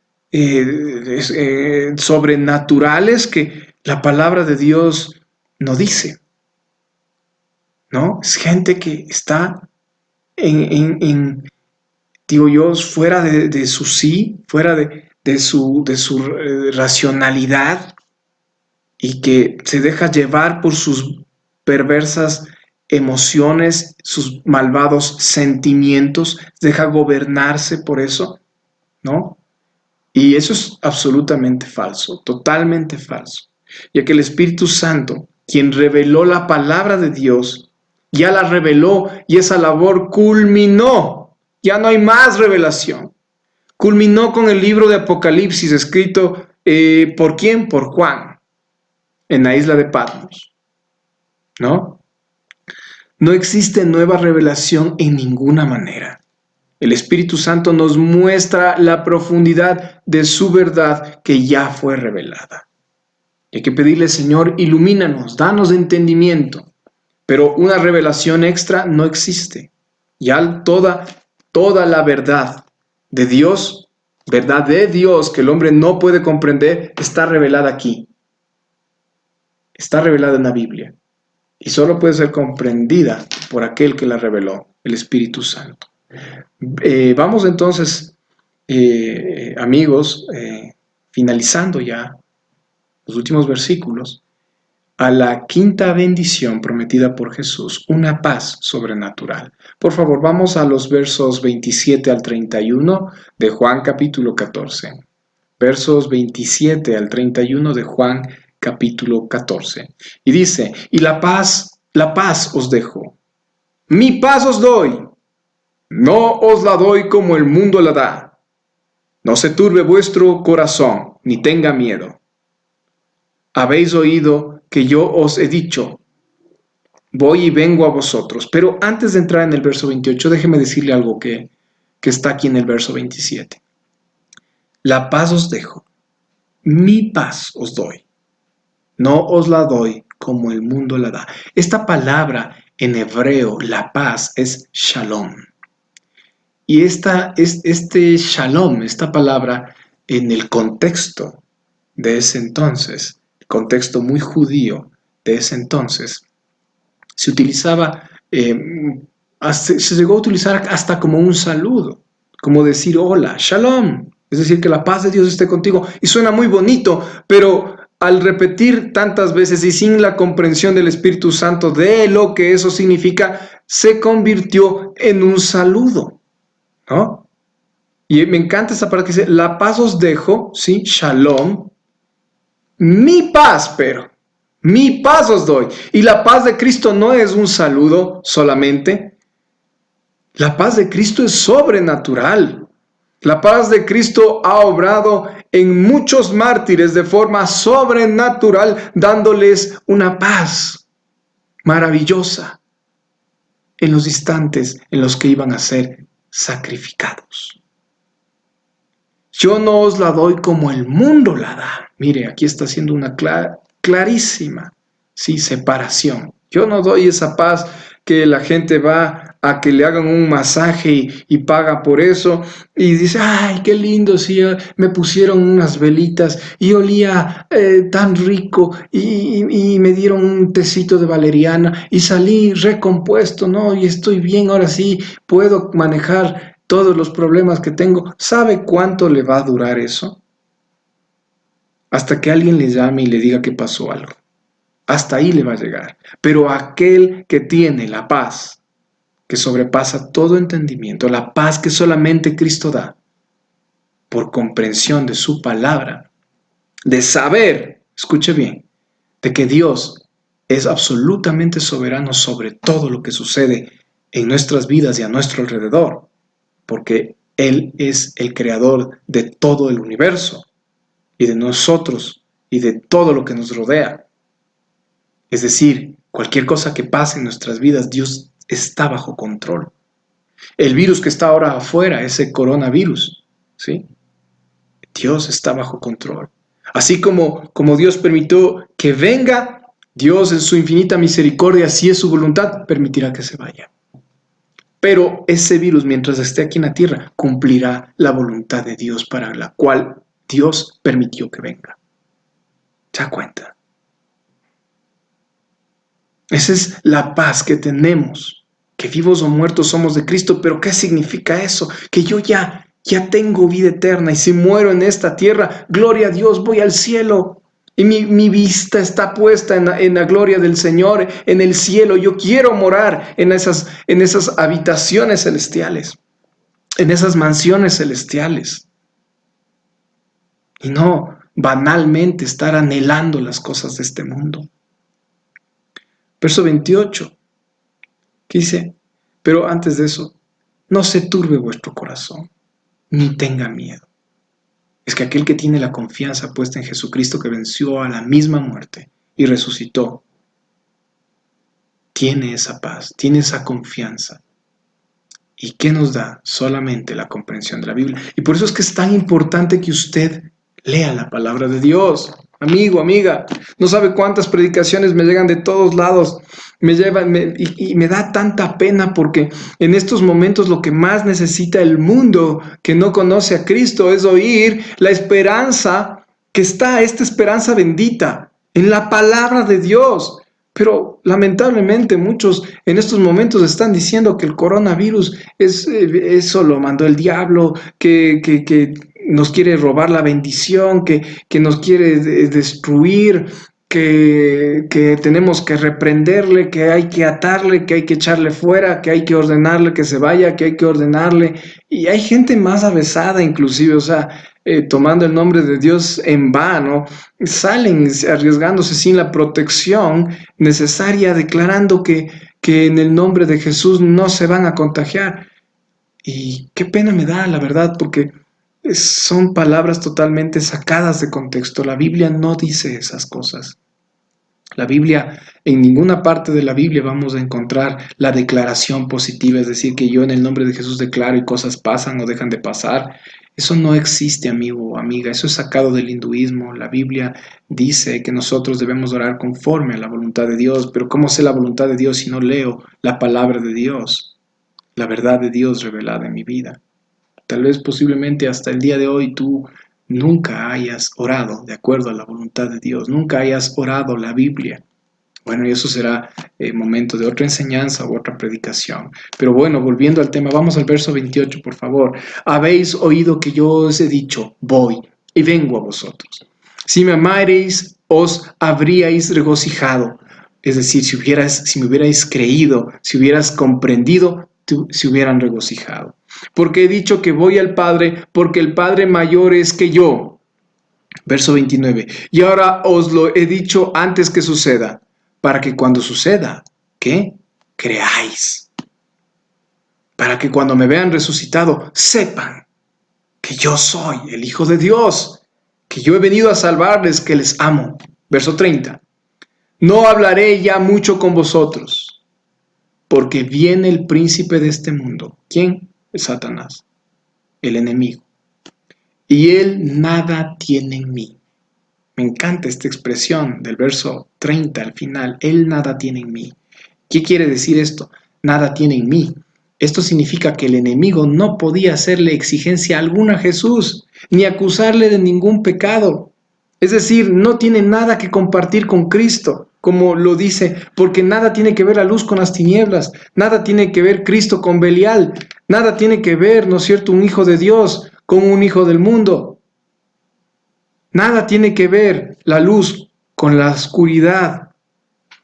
sobrenaturales que la palabra de Dios no dice, ¿no? Es gente que está digo yo, fuera de su sí, fuera de su racionalidad y que se deja llevar por sus perversas emociones, sus malvados sentimientos, deja gobernarse por eso, ¿no? Y eso es absolutamente falso, totalmente falso, ya que el Espíritu Santo, quien reveló la palabra de Dios, ya la reveló y esa labor culminó. Ya no hay más revelación. Culminó con el libro de Apocalipsis escrito ¿por quién? Por Juan, en la isla de Patmos, ¿no? No existe nueva revelación en ninguna manera. El Espíritu Santo nos muestra la profundidad de su verdad que ya fue revelada. Hay que pedirle, Señor, ilumínanos, danos entendimiento. Pero una revelación extra no existe. Ya toda la verdad de Dios que el hombre no puede comprender, está revelada aquí. Está revelada en la Biblia. Y solo puede ser comprendida por aquel que la reveló, el Espíritu Santo. Vamos entonces, amigos, finalizando ya los últimos versículos, a la quinta bendición prometida por Jesús, una paz sobrenatural. Por favor, vamos a los versos 27 al 31 de Juan capítulo 14. Versos 27 al 31 de Juan capítulo 14. Y dice, y la paz La paz os dejo, mi paz os doy, no os la doy como el mundo la da. No se turbe vuestro corazón, ni tenga miedo. Habéis oído que yo os he dicho, voy y vengo a vosotros. Pero antes de entrar en el verso 28, déjeme decirle algo que está aquí en el verso 27. La paz os dejo, mi paz os doy. No os la doy como el mundo la da. Esta palabra en hebreo, la paz, es shalom. Y este shalom, esta palabra, en el contexto de ese entonces, el contexto muy judío de ese entonces, se utilizaba, se llegó a utilizar hasta como un saludo, como decir hola, shalom, es decir, que la paz de Dios esté contigo. Y suena muy bonito, pero al repetir tantas veces y sin la comprensión del Espíritu Santo de lo que eso significa, se convirtió en un saludo, ¿no? Y me encanta esa parte que dice, la paz os dejo, ¿sí? Shalom, mi paz, pero mi paz os doy. Y la paz de Cristo no es un saludo solamente. La paz de Cristo es sobrenatural. La paz de Cristo ha obrado en muchos mártires de forma sobrenatural, dándoles una paz maravillosa en los instantes en los que iban a ser sacrificados. Yo no os la doy como el mundo la da. Mire, aquí está haciendo una clarísima, ¿sí? Separación. Yo no doy esa paz que la gente va a que le hagan un masaje y paga por eso y dice, ay, qué lindo, sí, me pusieron unas velitas y olía tan rico y me dieron un tecito de valeriana y salí recompuesto, ¿no? Y estoy bien, ahora sí puedo manejar todos los problemas que tengo. ¿Sabe cuánto le va a durar eso? Hasta que alguien le llame y le diga que pasó algo. Hasta ahí le va a llegar. Pero aquel que tiene la paz, que sobrepasa todo entendimiento, la paz que solamente Cristo da, por comprensión de su palabra, de saber, escuche bien, de que Dios es absolutamente soberano sobre todo lo que sucede en nuestras vidas y a nuestro alrededor, porque Él es el creador de todo el universo y de nosotros y de todo lo que nos rodea. Es decir, cualquier cosa que pase en nuestras vidas, Dios está bajo control. El virus que está ahora afuera, ese coronavirus, ¿sí? Dios está bajo control. Así como Dios permitió que venga, Dios en su infinita misericordia, si es su voluntad, permitirá que se vaya. Pero ese virus, mientras esté aquí en la tierra, cumplirá la voluntad de Dios para la cual Dios permitió que venga. ¿Se da cuenta? Esa es la paz que tenemos, que vivos o muertos somos de Cristo. Pero ¿qué significa eso? Que yo ya tengo vida eterna y si muero en esta tierra, gloria a Dios, voy al cielo. Y mi vista está puesta en la gloria del Señor, en el cielo. Yo quiero morar en esas habitaciones celestiales, en esas mansiones celestiales. Y no banalmente estar anhelando las cosas de este mundo. Verso 28, que dice, pero antes de eso, no se turbe vuestro corazón, ni tenga miedo. Es que aquel que tiene la confianza puesta en Jesucristo, que venció a la misma muerte y resucitó, tiene esa paz, tiene esa confianza. ¿Y qué nos da? Solamente la comprensión de la Biblia. Y por eso es que es tan importante que usted lea la palabra de Dios. Amigo, amiga, no sabe cuántas predicaciones me llegan de todos lados, me llevan y me da tanta pena porque en estos momentos lo que más necesita el mundo que no conoce a Cristo es oír la esperanza que está, esta esperanza bendita en la palabra de Dios. Pero lamentablemente muchos en estos momentos están diciendo que el coronavirus eso lo mandó el diablo, que nos quiere robar la bendición, que nos quiere destruir, que tenemos que reprenderle, que hay que atarle, que hay que echarle fuera, que hay que ordenarle que se vaya, que hay que ordenarle. Y hay gente más avesada inclusive, o sea, tomando el nombre de Dios en vano, salen arriesgándose sin la protección necesaria, declarando que en el nombre de Jesús no se van a contagiar. Y qué pena me da, la verdad, porque son palabras totalmente sacadas de contexto. La Biblia no dice esas cosas. La Biblia, en ninguna parte de la Biblia vamos a encontrar la declaración positiva, es decir, que yo en el nombre de Jesús declaro y cosas pasan o dejan de pasar. Eso no existe, amigo o amiga, eso es sacado del hinduismo. La Biblia dice que nosotros debemos orar conforme a la voluntad de Dios, pero ¿cómo sé la voluntad de Dios si no leo la palabra de Dios, la verdad de Dios revelada en mi vida? Tal vez posiblemente hasta el día de hoy tú nunca hayas orado de acuerdo a la voluntad de Dios, nunca hayas orado la Biblia. Bueno, y eso será momento de otra enseñanza u otra predicación. Pero bueno, volviendo al tema, vamos al verso 28, por favor. Habéis oído que yo os he dicho, voy y vengo a vosotros. Si me amareis, os habríais regocijado. Es decir, si me hubierais creído, si hubieras comprendido, se hubieran regocijado. Porque he dicho que voy al Padre, porque el Padre mayor es que yo. Verso 29. Y ahora os lo he dicho antes que suceda, para que cuando suceda, ¿qué? Creáis. Para que cuando me vean resucitado, sepan que yo soy el Hijo de Dios, que yo he venido a salvarles, que les amo. Verso 30. No hablaré ya mucho con vosotros, porque viene el príncipe de este mundo. ¿Quién? Es Satanás, el enemigo. Y él nada tiene en mí. Me encanta esta expresión del verso 30 al final. Él nada tiene en mí. ¿Qué quiere decir esto? Nada tiene en mí. Esto significa que el enemigo no podía hacerle exigencia alguna a Jesús, ni acusarle de ningún pecado. Es decir, no tiene nada que compartir con Cristo, como lo dice, porque nada tiene que ver la luz con las tinieblas, nada tiene que ver Cristo con Belial, nada tiene que ver, ¿no es cierto?, un hijo de Dios con un hijo del mundo. Nada tiene que ver la luz con la oscuridad,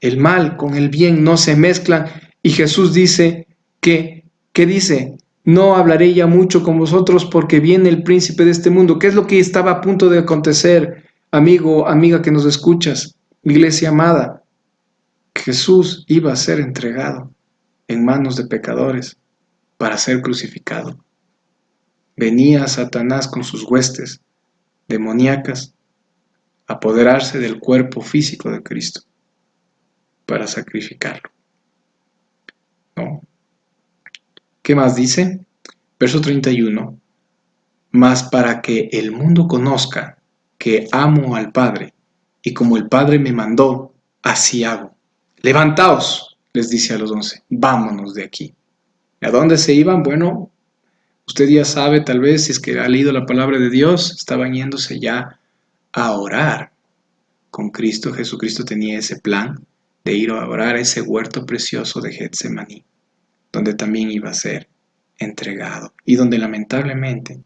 el mal con el bien, no se mezclan. Y Jesús dice ¿qué dice? No hablaré ya mucho con vosotros porque viene el príncipe de este mundo. ¿Qué es lo que estaba a punto de acontecer, amigo, amiga que nos escuchas, iglesia amada? Jesús iba a ser entregado en manos de pecadores para ser crucificado. Venía Satanás con sus huestes demoníacas a apoderarse del cuerpo físico de Cristo para sacrificarlo. ¿No? ¿Qué más dice? Verso 31. Mas para que el mundo conozca que amo al Padre, y como el Padre me mandó, así hago. Levantaos, les dice a los 11, vámonos de aquí. ¿A dónde se iban? Bueno, usted ya sabe, tal vez, si es que ha leído la palabra de Dios, estaban yéndose ya a orar con Cristo. Jesucristo tenía ese plan de ir a orar a ese huerto precioso de Getsemaní, donde también iba a ser entregado y donde lamentablemente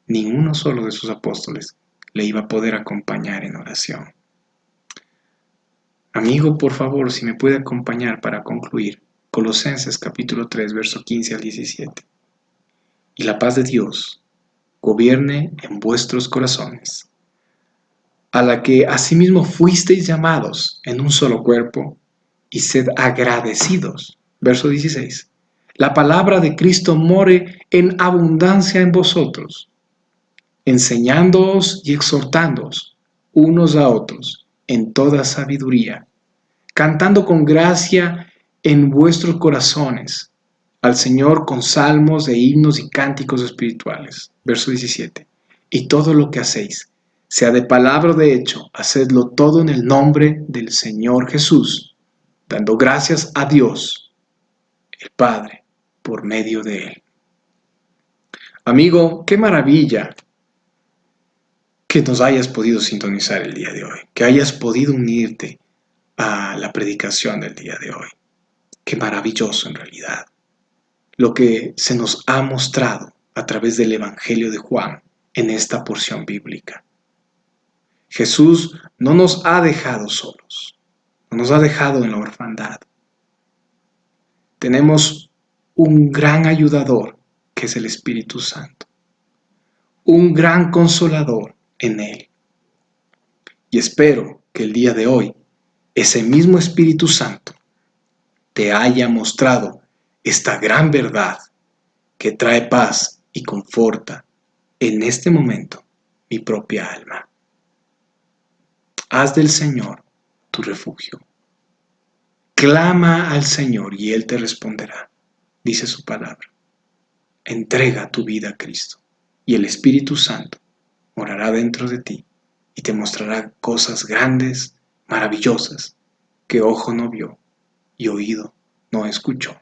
ninguno solo de sus apóstoles le iba a poder acompañar en oración. Amigo, por favor, si me puede acompañar para concluir, Colosenses capítulo 3, verso 15 al 17. Y la paz de Dios gobierne en vuestros corazones, a la que asimismo fuisteis llamados en un solo cuerpo, y sed agradecidos. Verso 16. La palabra de Cristo more en abundancia en vosotros, enseñándoos y exhortándoos unos a otros en toda sabiduría, cantando con gracia en vuestros corazones al Señor con salmos e himnos y cánticos espirituales. Verso 17. Y todo lo que hacéis, sea de palabra o de hecho, hacedlo todo en el nombre del Señor Jesús, dando gracias a Dios, el Padre, por medio de Él. Amigo, qué maravilla que nos hayas podido sintonizar el día de hoy, que hayas podido unirte a la predicación del día de hoy. Qué maravilloso en realidad lo que se nos ha mostrado a través del Evangelio de Juan en esta porción bíblica. Jesús no nos ha dejado solos, no nos ha dejado en la orfandad. Tenemos un gran ayudador que es el Espíritu Santo. un gran consolador en Él. Y espero que el día de hoy ese mismo Espíritu Santo te haya mostrado esta gran verdad que trae paz y conforta en este momento mi propia alma. Haz del Señor tu refugio. Clama al Señor y Él te responderá, dice su palabra. Entrega tu vida a Cristo y el Espíritu Santo morará dentro de ti y te mostrará cosas grandes, maravillosas, que ojo no vio y oído no escuchó.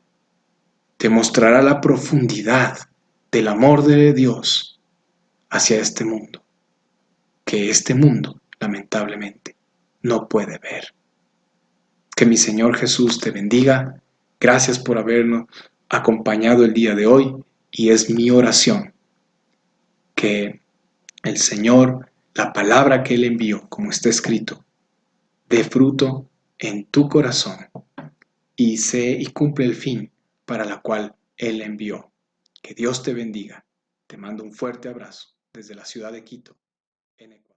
Te mostrará la profundidad del amor de Dios hacia este mundo, que este mundo, lamentablemente, no puede ver. Que mi Señor Jesús te bendiga. Gracias por habernos acompañado el día de hoy y es mi oración que el Señor, la palabra que Él envió, como está escrito, dé fruto en tu corazón y cumple el fin para la cual Él envió. Que Dios te bendiga. Te mando un fuerte abrazo desde la ciudad de Quito, en Ecuador.